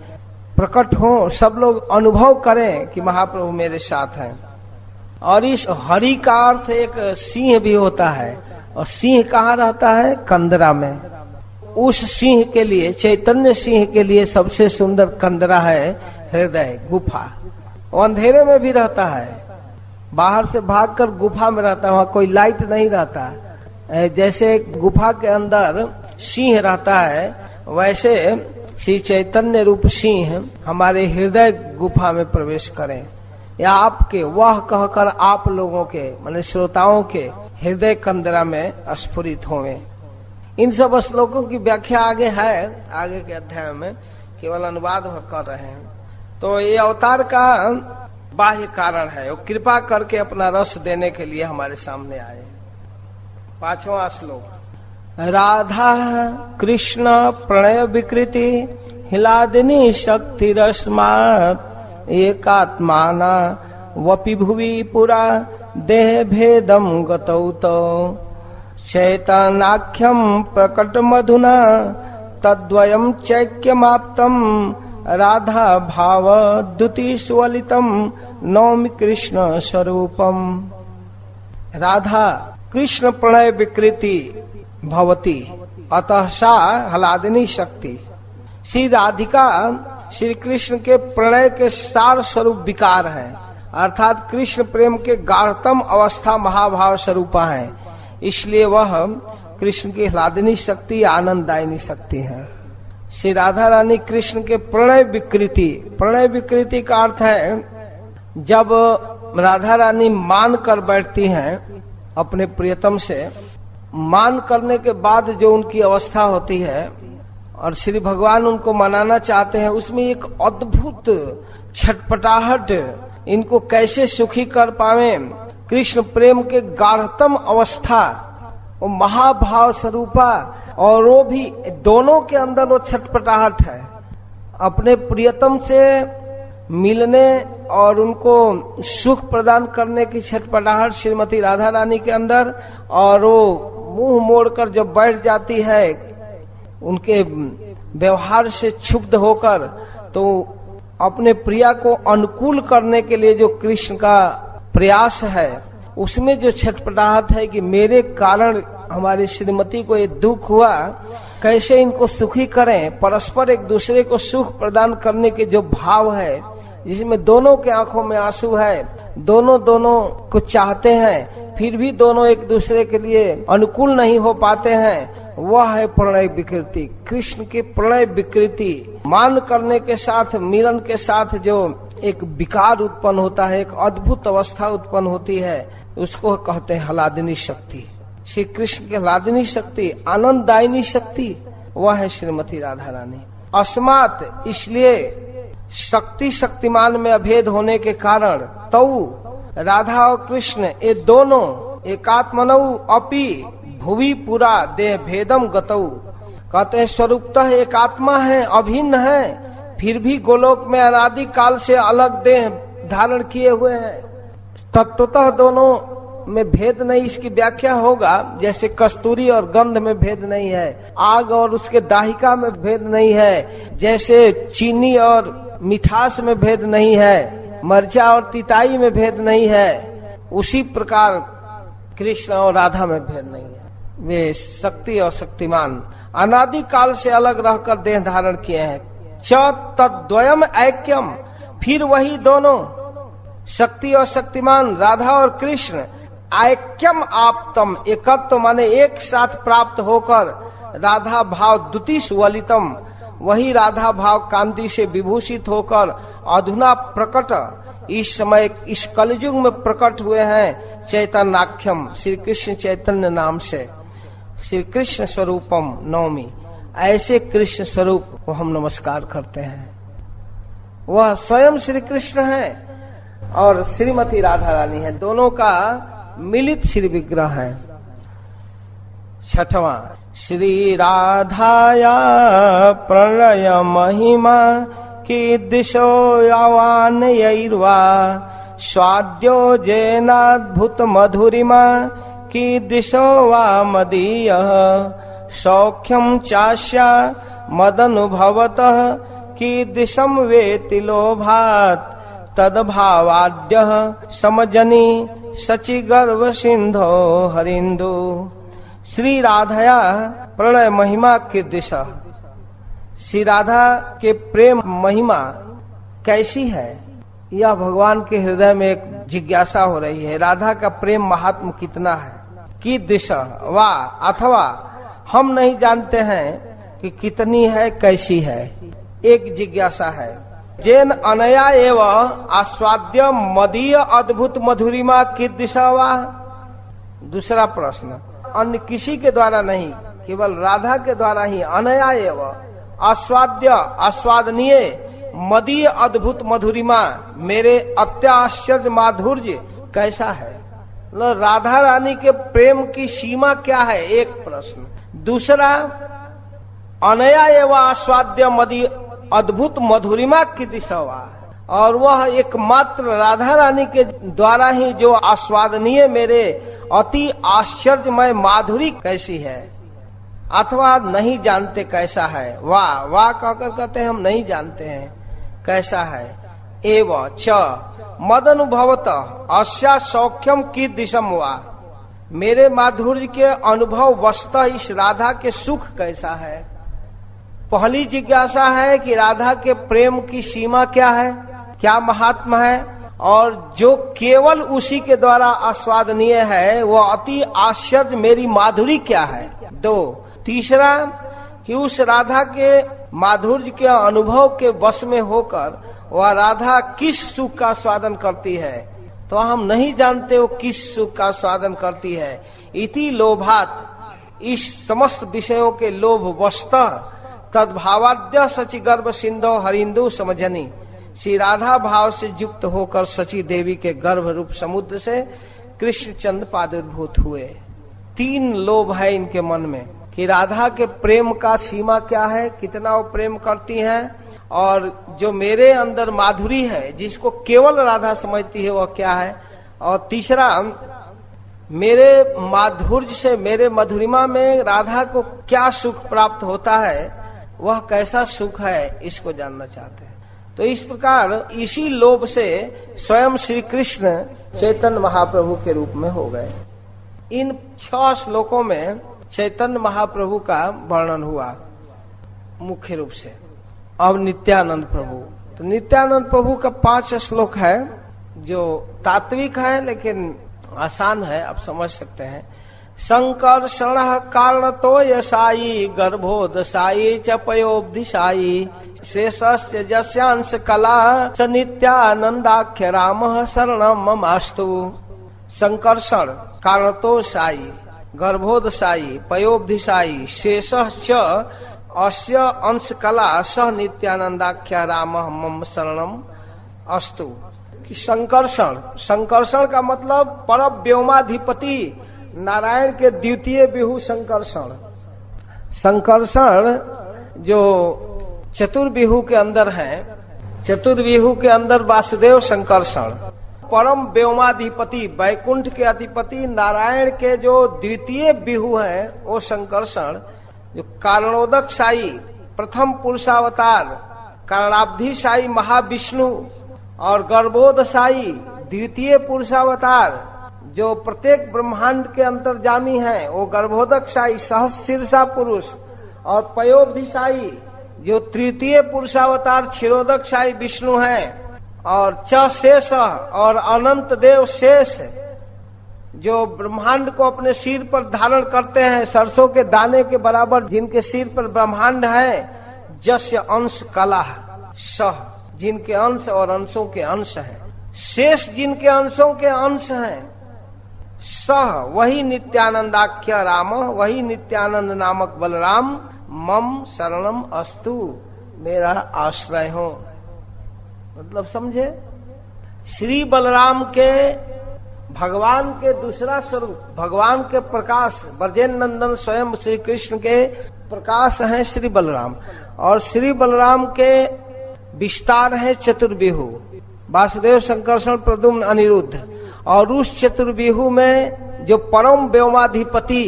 A: प्रकट हो। सब लोग अनुभव करें कि महाप्रभु मेरे साथ हैं। और इस हरि का अर्थ एक सिंह भी होता है, और सिंह कहाँ रहता है? कंदरा में। उस सिंह के लिए, चैतन्य सिंह के लिए सबसे सुंदर कंदरा है हृदय गुफा। वो अंधेरे में भी रहता है, बाहर से भागकर गुफा में रहता है, वहां कोई लाइट नहीं रहता। जैसे गुफा के अंदर सिंह रहता है, वैसे श्री चैतन्य रूप सिंह हमारे हृदय गुफा में प्रवेश करें, या आपके वह कहकर आप लोगों के माने श्रोताओं के हृदय कंदरा में स्फुरित होवे। इन सब श्लोकों की व्याख्या आगे है, आगे के अध्याय में केवल अनुवाद कर रहे हैं। तो ये अवतार का बाह्य कारण है, वो कृपा करके अपना रस देने के लिए हमारे सामने आए। 5वां श्लोक। राधा कृष्ण प्रणय विकृति हिलादिनी शक्ति रस्मात् एकात्माना वपि भुवि पुरा देह भेदम गतौ तो चैतनाख्यम प्रकट मधुना तद्वयम चैक्यमाप्तम राधा भाव द्युति स्वलितम नौमि कृष्ण स्वरूपम। राधा कृष्ण प्रणय विकृति भवती अतः सा हलादिनी शक्ति। श्री राधिका श्री कृष्ण के प्रणय के सार स्वरूप विकार है, अर्थात कृष्ण प्रेम के गाढ़तम अवस्था महाभाव स्वरूपा है। इसलिए वह कृष्ण की हलादिनी शक्ति, आनंददायिनी शक्ति है। श्री राधा रानी कृष्ण के प्रणय विकृति, प्रणय विकृति का अर्थ है जब राधा रानी मान कर बैठती हैं अपने प्रियतम से, मान करने के बाद जो उनकी अवस्था होती है और श्री भगवान उनको मनाना चाहते हैं, उसमें एक अद्भुत छटपटाहट, इनको कैसे सुखी कर पावे। कृष्ण प्रेम के गाढ़तम अवस्था वो महाभाव स्वरूपा, और वो भी दोनों के अंदर वो छटपटाहट है अपने प्रियतम से मिलने और उनको सुख प्रदान करने की छटपटाहट श्रीमती राधा रानी के अंदर। और वो मुंह मोड़कर जब बैठ जाती है उनके व्यवहार से क्षुब्ध होकर, तो अपने प्रिया को अनुकूल करने के लिए जो कृष्ण का प्रयास है उसमें जो छटपटाहट है कि मेरे कारण हमारी श्रीमती को ये दुख हुआ, कैसे इनको सुखी करें, परस्पर एक दूसरे को सुख प्रदान करने के जो भाव है, जिसमें दोनों के आंखों में आंसू है, दोनों को चाहते हैं, फिर भी दोनों एक दूसरे के लिए अनुकूल नहीं हो पाते हैं, वह है प्रणय विकृति। कृष्ण की प्रणय विकृति मान करने के साथ, मिलन के साथ जो एक विकार उत्पन्न होता है, एक अद्भुत अवस्था उत्पन्न होती है, उसको कहते हैं हलादिनी शक्ति। श्री कृष्ण की हलादिनी शक्ति, आनंददायिनी शक्ति, वह है श्रीमती राधा रानी। अस्मात्, इसलिए शक्ति शक्तिमान में अभेद होने के कारण तौ राधा और कृष्ण ये दोनों एकात्मनौ अपि भुवि पुरा देह भेदम गतौ, कहते हैं स्वरूपतः एक आत्मा है, अभिन्न है, फिर भी गोलोक में अनादि काल से अलग देह धारण किए हुए हैं। तत्वतः दोनों में भेद नहीं, इसकी व्याख्या होगा जैसे कस्तूरी और गंध में भेद नहीं है, आग और उसके दाहिका में भेद नहीं है, जैसे चीनी और मिठास में भेद नहीं है, मरचा और तिताई में भेद नहीं है, उसी प्रकार कृष्ण और राधा में भेद नहीं है। वे शक्ति और शक्तिमान अनादि काल से अलग रहकर देह धारण किए हैं। च तद्वयम ऐक्यम, फिर वही दोनों शक्ति और शक्तिमान राधा और कृष्ण ऐक्यम आप्तम, एकत्व माने एक साथ प्राप्त होकर राधा भाव द्युति सुवलितम, वही राधा भाव कांति से विभूषित होकर अधुना प्रकट, इस समय इस कलयुग में प्रकट हुए हैं चैतन्याख्यम, श्री कृष्ण चैतन्य नाम से। श्री कृष्ण स्वरूपम नौमी, ऐसे कृष्ण स्वरूप को हम नमस्कार करते हैं। वह स्वयं श्री कृष्ण है और श्रीमती राधा रानी है, दोनों का मिलित श्री विग्रह है। छठवां, श्री राधाया प्रणय महिमा की दिशो यावान यैर्वा, स्वाद्यो जेनाद्भुत मधुरिमा की दिशो वा मदीय, सौख्यम चास्या मदनुभवतः की दिशम वेति लोभात्, तद्भावाद्य समजनी सचि गर्भ सिंधो हरिंदु। श्री राधया प्रणय महिमा की दिशा, श्री राधा के प्रेम महिमा कैसी है, यह भगवान के हृदय में एक जिज्ञासा हो रही है। राधा का प्रेम महात्म कितना है, की दिशा वा अथवा हम नहीं जानते हैं कि कितनी है, कैसी है, एक जिज्ञासा है। जैन अनया एवं आस्वाद्य मदीय अद्भुत मधुरिमा की दिशा वा। दूसरा प्रश्न, अन्य किसी के द्वारा नहीं, केवल राधा के द्वारा ही अनया एवं आस्वाद्य आस्वादनीय मदीय अद्भुत मधुरिमा, मेरे अत्याश्चर्य माधुर्य कैसा है। राधा रानी के प्रेम की सीमा क्या है, एक प्रश्न। दूसरा, अनया एवं आस्वाद्य मदीय अद्भुत मधुरिमा की दिशा, और वह एकमात्र राधा रानी के द्वारा ही जो आस्वादनीय मेरे अति आश्चर्यमय माधुरी कैसी है, अथवा नहीं जानते कैसा है। वाह कहकर कहते हैं हम नहीं जानते हैं कैसा है। एवं च मद अनुभवत अस्या सौख्यम की दिशम वा, मेरे माधुर्य के अनुभव वस्तः इस राधा के सुख कैसा है। पहली जिज्ञासा है कि राधा के प्रेम की सीमा क्या है, क्या महात्मा है, और जो केवल उसी के द्वारा आस्वादनीय है वो अति आश्चर्य मेरी माधुरी क्या है। दो, तीसरा कि उस राधा के माधुर्य के अनुभव के वश में होकर वह राधा किस सुख का स्वादन करती है, तो हम नहीं जानते वो किस सुख का स्वादन करती है। इति लोभात, इस समस्त विषयों के लोभ वस्तः तद्भावाद्य सची गर्भ सिंधो हरिंदु समझनी, श्री राधा भाव से युक्त होकर सची देवी के गर्भ रूप समुद्र से कृष्ण चंद्र प्रादुर्भूत हुए। तीन लोभ है इनके मन में कि राधा के प्रेम का सीमा क्या है, कितना वो प्रेम करती हैं, और जो मेरे अंदर माधुरी है जिसको केवल राधा समझती है वह क्या है, और तीसरा मेरे माधुर्य से, मेरे मधुरिमा में राधा को क्या सुख प्राप्त होता है, वह कैसा सुख है, इसको जानना चाहते हैं। तो इस प्रकार इसी लोभ से स्वयं श्री कृष्ण चैतन्य महाप्रभु के रूप में हो गए। इन 6 श्लोकों में चैतन्य महाप्रभु का वर्णन हुआ मुख्य रूप से। अब नित्यानंद प्रभु, तो नित्यानंद प्रभु का 5 श्लोक है जो तात्विक है लेकिन आसान है, आप समझ सकते हैं। संकर्षण कारणतो यशाई गर्भोदशाई च पयोब्धिशाई शेषस्य जस्यांश कला च नित्यानंदाख्य रामः शरणं ममास्तु। संकर्षण कारणतो साई गर्भोदशाई पयोब्धिशाई शेषश्च अस्य अंश कला सह नित्यानंदाख्य रामः मम शरणं अस्तु। कि संकर्षण, संकर्षण का मतलब परव्योमाधिपति नारायण के द्वितीय विहू संकर्षण। संकर्षण जो चतुर्विहू के अंदर है, चतुर्विहू के अंदर वासुदेव संकर्षण, परम व्योमाधिपति वैकुंठ के अधिपति नारायण के जो द्वितीय विहू है वो संकर्षण, जो कारणोदक साई प्रथम पुरुषावतार, कारणाब्धि साई महाविष्णु और गर्भोदशाई द्वितीय पुरुषावतार जो प्रत्येक ब्रह्मांड के अंतर्जामी है, वो गर्भोदक साई सहस्रशीर्षा पुरुष, और पयोब्धिशाई जो तृतीय पुरुषावतार क्षीरोदक साई विष्णु है, और च शेष और अनंत देव शेष जो ब्रह्मांड को अपने सिर पर धारण करते हैं, सरसों के दाने के बराबर जिनके सिर पर ब्रह्मांड है। जस्य अंश कला सह, जिनके अंश और अंशों के अंश हैं, शेष जिनके अंशों के अंश हैं, सह वही नित्यानंदाख्य राम, वही नित्यानंद नामक बलराम मम शरणम अस्तु, मेरा आश्रय हो। मतलब समझे, श्री बलराम के भगवान के दूसरा स्वरूप, भगवान के प्रकाश, ब्रजेन नंदन स्वयं श्री कृष्ण के प्रकाश हैं श्री बलराम, और श्री बलराम के विस्तार है चतुर्विहू वासुदेव संकर्षण प्रद्युम्न अनिरुद्ध, और उस चतुर्विहू में जो परम व्योमाधिपति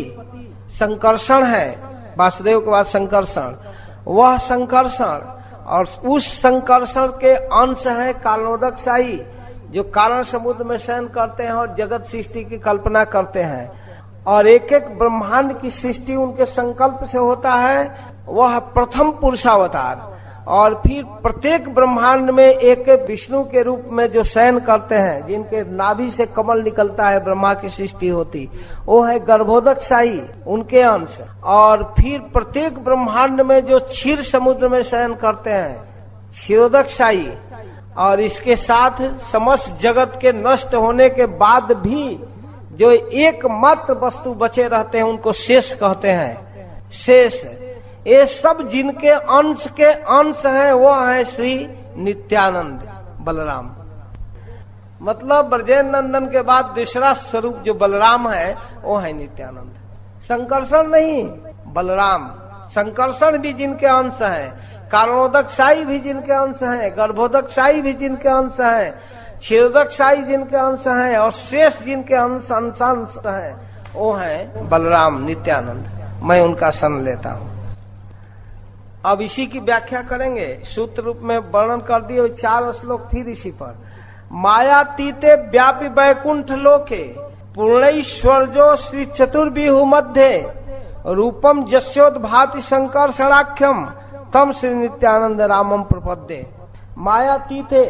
A: संकर्षण है, वासुदेव के बाद संकर्षण, वह संकर्षण, और उस संकर्षण के अंश है कारणोदक साई जो कारण समुद्र में शयन करते हैं और जगत सृष्टि की कल्पना करते हैं, और एक एक ब्रह्मांड की सृष्टि उनके संकल्प से होता है। वह प्रथम पुरुषावतार, और फिर प्रत्येक ब्रह्मांड में एक विष्णु के रूप में जो शयन करते हैं, जिनके नाभि से कमल निकलता है, ब्रह्मा की सृष्टि होती, वो है गर्भोदक साई, उनके अंश। और फिर प्रत्येक ब्रह्मांड में जो क्षीर समुद्र में शयन करते हैं, क्षीरोदक साई, और इसके साथ समस्त जगत के नष्ट होने के बाद भी जो एकमात्र वस्तु बचे रहते हैं उनको शेष कहते हैं। शेष ये सब जिनके अंश के अंश हैं वो है श्री नित्यानंद बलराम। मतलब ब्रजेन नंदन के बाद दूसरा स्वरूप जो बलराम है वो है नित्यानंद। संकर्षण नहीं, बलराम। संकर्षण भी जिनके अंश हैं, कारणोदक साई भी जिनके अंश हैं, गर्भोदक साई भी जिनके अंश हैं, क्षीरोदक साई जिनके अंश हैं, और शेष जिनके अंश अंशांश हैं, वो है बलराम नित्यानंद। मैं उनका शरण लेता हूँ। अब इसी की व्याख्या करेंगे, सूत्र रूप में वर्णन कर दिए 4 श्लोक फिर इसी पर। मायातीते व्यापी वैकुंठ लोके पूर्णैश्वर्यो श्री चतुर्विहु मध्य रूपम जस्योद्भाति संकर्षणाख्यम तम श्री नित्यानंद रामम प्रपद्ये। मायातीते,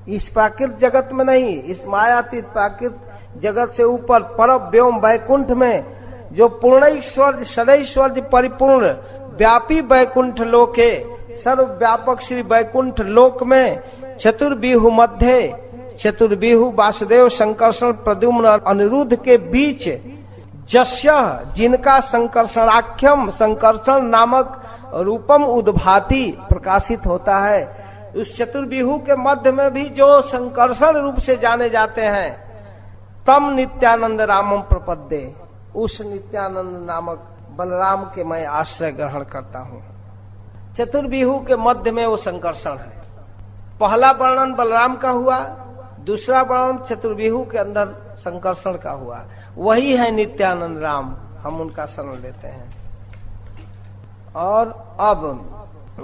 A: इस प्राकृत जगत में नहीं, इस मायातीत प्राकृत जगत से ऊपर पर व्योम वैकुंठ में जो पूर्णैश्वर्य सदैश्वर्य परिपूर्ण व्यापी वैकुंठ लोके, सर्वव्यापक श्री वैकुंठ लोक में चतुर्विहु मध्य, चतुर्विहु वासुदेव संकर्षण प्रद्युम्न अनिरुद्ध के बीच, जस्य जिनका संकर्षणाख्यम संकर्षण नामक रूपम उद्भाति प्रकाशित होता है। उस चतुर्विहु के मध्य में भी जो संकर्षण रूप से जाने जाते हैं, तम नित्यानंद रामम प्रपद्ये, उस नित्यानंद नामक बलराम के मैं आश्रय ग्रहण करता हूँ। चतुर्विहू के मध्य में वो संकर्षण है। पहला वर्णन बलराम का हुआ, दूसरा वर्णन चतुर्विहू के अंदर संकर्षण का हुआ। वही है नित्यानंद राम, हम उनका शरण लेते हैं। और अब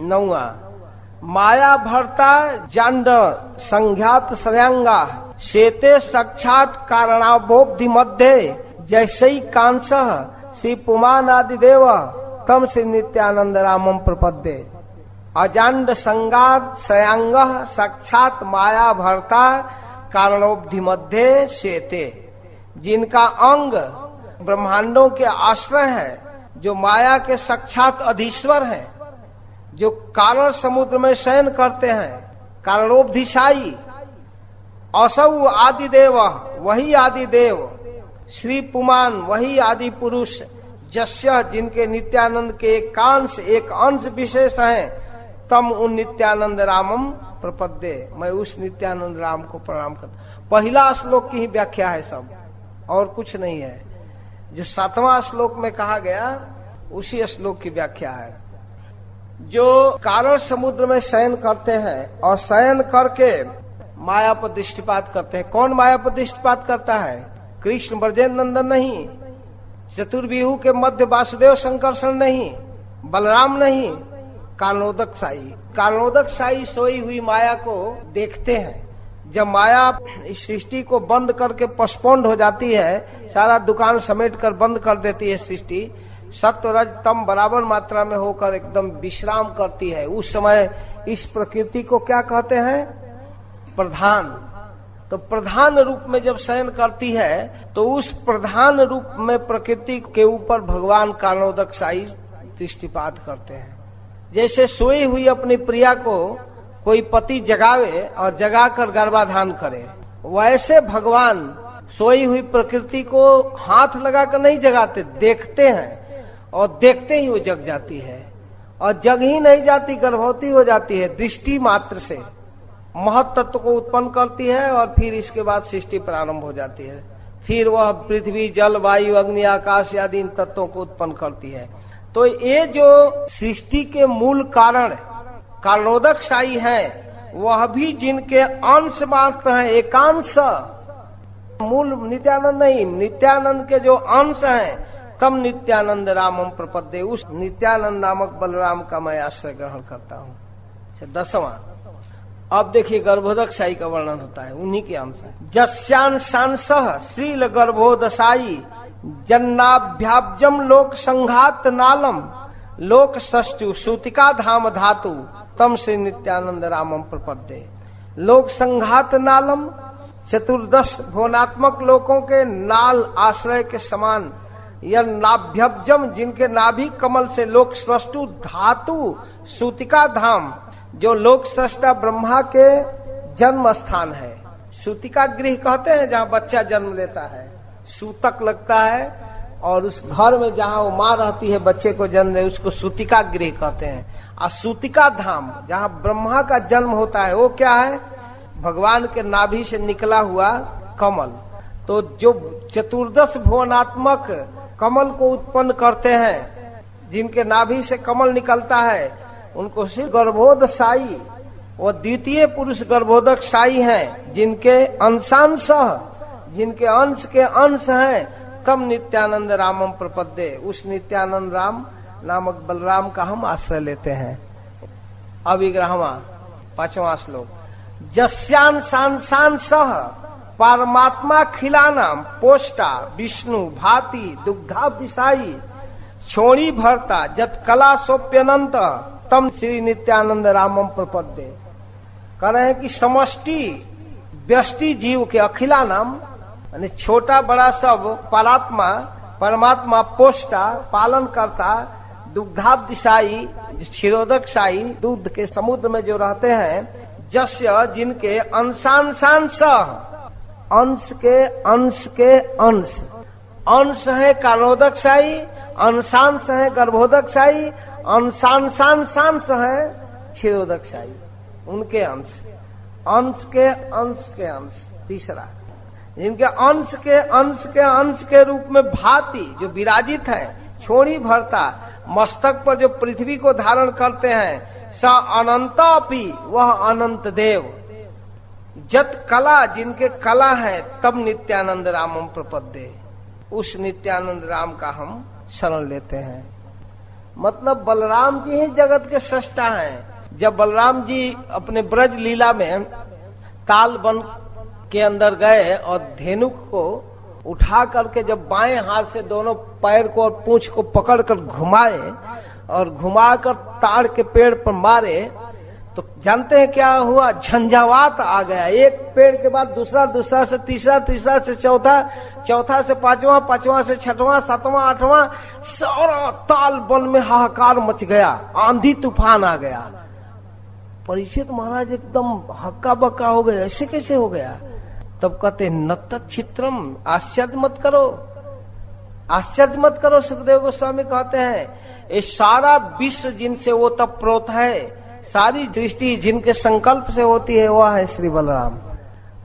A: 9वां, माया भरता जांड संघात श्रयांगा शेते साक्षात कारणाबोधि मध्य जैसे कांस श्री पुमान आदि देव तम श्री नित्यानंद रामम प्रपद्ये। अजांड संगात श्रयांग साक्षात माया भरता कारणोब्धि मध्य शेते, जिनका अंग ब्रह्मांडों के आश्रय है, जो माया के साक्षात अधीश्वर हैं, जो कारण समुद्र में शयन करते हैं, कारणोपधिशाई असौ आदि देव, वही आदि देव, श्री पुमान वही आदि पुरुष, जस्य जिनके नित्यानंद के एक अंश विशेष हैं, तम उन नित्यानंद रामम प्रपद्ये, मैं उस नित्यानंद राम को प्रणाम करता। पहला श्लोक की ही व्याख्या है सब, और कुछ नहीं है। जो 7वां श्लोक में कहा गया उसी श्लोक की व्याख्या है। जो कारण समुद्र में शयन करते हैं और शयन करके माया पर दृष्टिपात करते हैं। कौन माया पर दृष्टिपात करता है? कृष्ण ब्रजेंद्र नंदन नहीं, चतुर्विहू के मध्य वासुदेव संकर्षण नहीं, बलराम नहीं, कारणोदक साई। कारणोदक साई सोई हुई माया को देखते हैं। जब माया इस सृष्टि को बंद करके पोस्टपोन्ड हो जाती है, सारा दुकान समेट कर बंद कर देती है सृष्टि, सत्व रज तम बराबर मात्रा में होकर एकदम विश्राम करती है, उस समय इस प्रकृति को क्या कहते हैं? प्रधान। तो प्रधान रूप में जब शयन करती है तो उस प्रधान रूप में प्रकृति के ऊपर भगवान कारणोदक साई दृष्टिपात करते हैं। जैसे सोई हुई अपनी प्रिया को कोई पति जगावे और जगाकर गर्भाधान करे, वैसे भगवान सोई हुई प्रकृति को हाथ लगाकर नहीं जगाते, देखते हैं, और देखते ही वो जग जाती है। और जग ही नहीं जाती, गर्भवती हो जाती है। दृष्टि मात्र से महत तत्व को उत्पन्न करती है और फिर इसके बाद सृष्टि प्रारंभ हो जाती है। फिर वह पृथ्वी, जल, वायु, अग्नि, आकाश आदि इन तत्वों को उत्पन्न करती है। तो ये जो सृष्टि के मूल कारण कारणोदक साई है, वह भी जिनके अंश मात्र है, एकांश, मूल नित्यानंद नहीं, नित्यानंद के जो अंश हैं, तम नित्यानंद रामम प्रपद्ये, उस नित्यानंद नामक बलराम का मैं आश्रय ग्रहण करता हूँ। 10वां, अब देखिए गर्भोदक साई का वर्णन होता है, उन्हीं के अंश है। जस्यान सांसह श्रील गर्भोदसाई जन्नाभ्याब्जम लोक संघात नालम लोक सष्टु सूतिका धाम धातु तम श्री नित्यानंद रामम प्रपद्ये। लोक संघात नालम, चतुर्दश भुवनात्मक लोकों के नाल आश्रय के समान, यह नाभ्यब्जम, जिनके नाभि कमल से लोक सृष्टु धातु सूतिका धाम, जो लोक सृष्टा ब्रह्मा के जन्म स्थान है। सूतिका गृह कहते हैं जहाँ बच्चा जन्म लेता है, सूतक लगता है, और उस घर में जहाँ वो माँ रहती है बच्चे को जन्म ले, उसको सूतिका गृह कहते हैं। और सूतिका धाम जहाँ ब्रह्मा का जन्म होता है, वो क्या है? भगवान के नाभि से निकला हुआ कमल। तो जो चतुर्दश भुवनात्मक कमल को उत्पन्न करते हैं, जिनके नाभि से कमल निकलता है, उनको सिर्फ गर्भोदक साई, वो द्वितीय पुरुष गर्भोदक साई हैं, जिनके अंशांश, जिनके अंश के अंश हैं, तम नित्यानंद रामम प्रपद्ये, उस नित्यानंद राम नामक बलराम का हम आश्रय लेते हैं। अब 11वां 5वां श्लोक, जस्यान सांसान सह परमात्मा खिलानाम पोष्टा विष्णु भाति दुग्धा विषाई छोड़ी भरता जत कला सोप्यनंत तम श्री नित्यानंद रामम प्रपद्ये। कह रहे हैं कि समष्टि व्यष्टि जीव के अखिला नाम, यानी छोटा बड़ा सब परात्मा परमात्मा पोष्टा पालन करता, दुग्धा दिशाई क्षीरोदक साई दूध के समुद्र में जो रहते हैं, जस्य जिनके अंशांशांश, अंश के अंश है कारणोदक साई, अंशांश है गर्भोदक साई, अंशांशांश है क्षीरोदक साई, उनके अंश के अंश। तीसरा जिनके अंश के रूप में भांति जो विराजित है, छोड़ी भरता मस्तक पर जो पृथ्वी को धारण करते हैं, स अनंतापि वह अनंत देव, जत कला जिनके कला है, तब नित्यानंद रामम प्रपद्ये, उस नित्यानंद राम का हम शरण लेते हैं। मतलब बलराम जी ही जगत के सृष्टा हैं। जब बलराम जी अपने ब्रज लीला में ताल वन के अंदर गए और धेनुक को उठा करके जब बाएं हाथ से दोनों पैर को और पूंछ को पकड़कर घुमाए और घुमाकर ताड़ के पेड़ पर मारे, तो जानते हैं क्या हुआ? झंझावात आ गया। एक पेड़ के बाद दूसरा, दूसरा से तीसरा, तीसरा से चौथा, चौथा से पांचवा, पांचवा से छठवां, सातवां, आठवां, सारा ताल वन में हाहाकार मच गया, आंधी तूफान आ गया। परीक्षित महाराज एकदम हक्का बक्का हो गए, ऐसे कैसे हो गया? तब कहते न तच्चित्रम, आश्चर्य मत करो, आश्चर्य मत करो। सुखदेव गोस्वामी कहते हैं ये सारा विश्व जिनसे वो तब प्रोत है, सारी दृष्टि जिनके संकल्प से होती है, वह है श्री बलराम।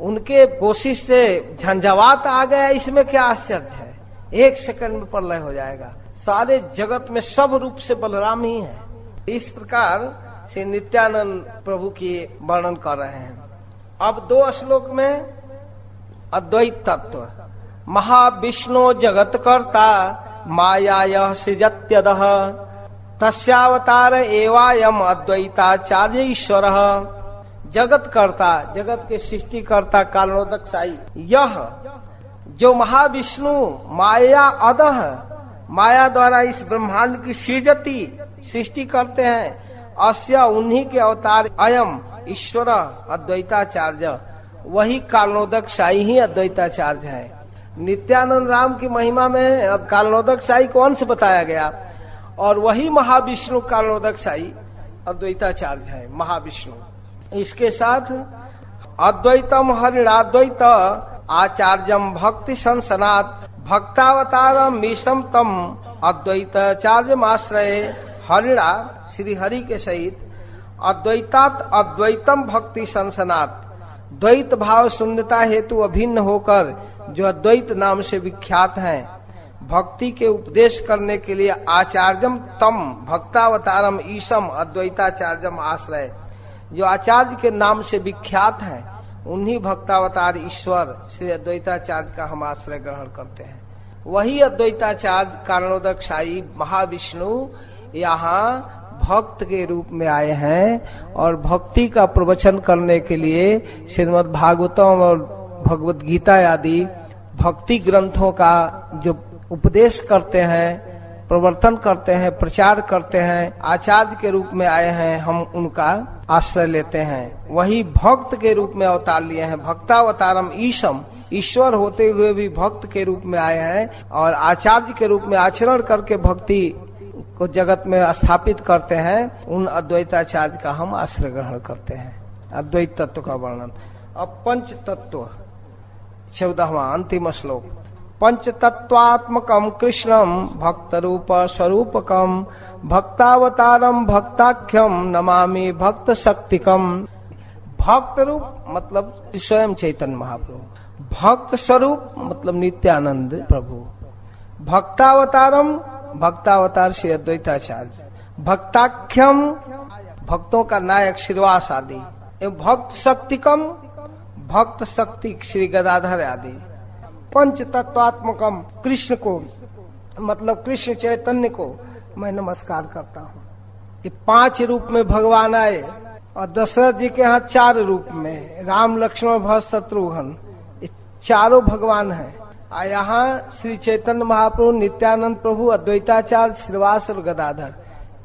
A: उनके कोशिश से झंझावात आ गया, इसमें क्या आश्चर्य है? एक सेकंड में प्रलय हो जाएगा। सारे जगत में सब रूप से बलराम ही है। इस प्रकार से नित्यानंद प्रभु की वर्णन कर रहे हैं। अब 2 श्लोक में अद्वैत तत्व। महाविष्णु जगत कर्ता माया सृजत्यदः तस्यावतार एवायम अद्वैताचार्य ईश्वर। जगत कर्ता, जगत के सृष्टिकर्ता कारणोदक साई, यह जो महाविष्णु माया अदह, माया द्वारा इस ब्रह्मांड की सृष्टि करते हैं, अस्य उन्हीं के अवतार अयम ईश्वर अद्वैताचार्य, वही कारणोदक साई ही अद्वैताचार्य है। नित्यानंद राम की महिमा में कारणोदक साई को अंश बताया गया और वही महाविष्णु कारणोदक साई अद्वैताचार्य है, महाविष्णु। इसके साथ अद्वैतम हरिणाद्वैत आचार्यम भक्ति संसनात भक्तावतारम मीशम तम अद्वैताचार्य आश्रय हरिणा, श्री हरि के सहित अद्वैतात अद्वैतम भक्ति संसनात, द्वैत भाव शून्यता हेतु अभिन्न होकर जो अद्वैत नाम से विख्यात हैं, भक्ति के उपदेश करने के लिए आचार्यम तम भक्तावतारम ईशम अद्वैताचार्यम आश्रय, जो आचार्य के नाम से विख्यात हैं, उन्हीं भक्तावतार ईश्वर श्री अद्वैताचार्य का हम आश्रय ग्रहण करते हैं। वही अद्वैताचार्य कारणोदक साई महाविष्णु यहाँ भक्त के रूप में आए हैं और भक्ति का प्रवचन करने के लिए श्रीमद् भागवतम और भगवत गीता आदि भक्ति ग्रंथों का जो उपदेश करते हैं, प्रवर्तन करते हैं, प्रचार करते हैं, आचार्य के रूप में आए हैं, हम उनका आश्रय लेते हैं। वही भक्त के रूप में अवतार लिए हैं। भक्तावतारम ईशम, ईश्वर होते हुए भी भक्त के रूप में आए हैं और आचार्य के रूप में आचरण करके भक्ति को जगत में स्थापित करते हैं। उन अद्वैताचार्य का हम आश्रय ग्रहण करते हैं। अद्वैत तत्व का वर्णन। अब पंच तत्व 14वां अंतिम श्लोक। पंच तत्वात्मकम कृष्णम भक्त रूप स्वरूपकम भक्तावतारम भक्ताख्यम नमामि भक्त शक्तिकम। भक्त रूप मतलब स्वयं चैतन्य महाप्रभु, भक्त स्वरूप मतलब नित्यानंद प्रभु, भक्तावतारम भक्तावतार श्री अद्वैताचार्य, भक्ताख्यम भक्तों का नायक श्रीवास आदि, एवं भक्त शक्तिकम भक्त शक्ति श्री गदाधर आदि। पंच तत्वात्मकम कृष्ण को मतलब कृष्ण चैतन्य को मैं नमस्कार करता हूँ। ये 5 रूप में भगवान आए और दशरथ जी के यहाँ 4 रूप में, राम लक्ष्मण भरत शत्रुघ्न, ये चारों भगवान हैं। और यहाँ श्री चैतन्य महाप्रभु, नित्यानंद प्रभु, अद्वैताचार्य, श्रीवास और गदाधर,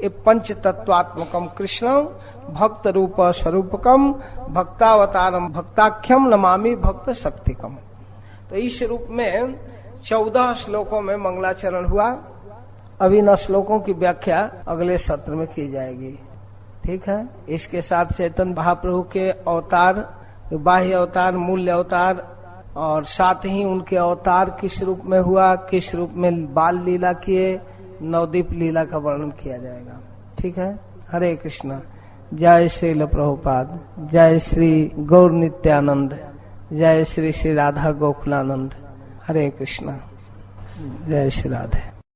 A: ये पंच तत्वात्मकम कृष्णम भक्त रूप स्वरूपकम भक्तावतारम भक्ताख्यम नमामि भक्त शक्तिकम। तो इस रूप में 14 श्लोकों में मंगलाचरण हुआ। अभी इन श्लोकों की व्याख्या अगले सत्र में की जाएगी। ठीक है। इसके साथ चैतन्य महाप्रभु के अवतार, बाह्य अवतार, मूल्य अवतार और साथ ही उनके अवतार किस रूप में हुआ, किस रूप में बाल लीला किए, नवदीप लीला का वर्णन किया जाएगा। ठीक है। हरे कृष्ण। जय श्रील प्रभुपाद, जय श्री गौर नित्यानंद, जय श्री श्री राधा गोकुलानंद। हरे कृष्णा। जय श्री राधे।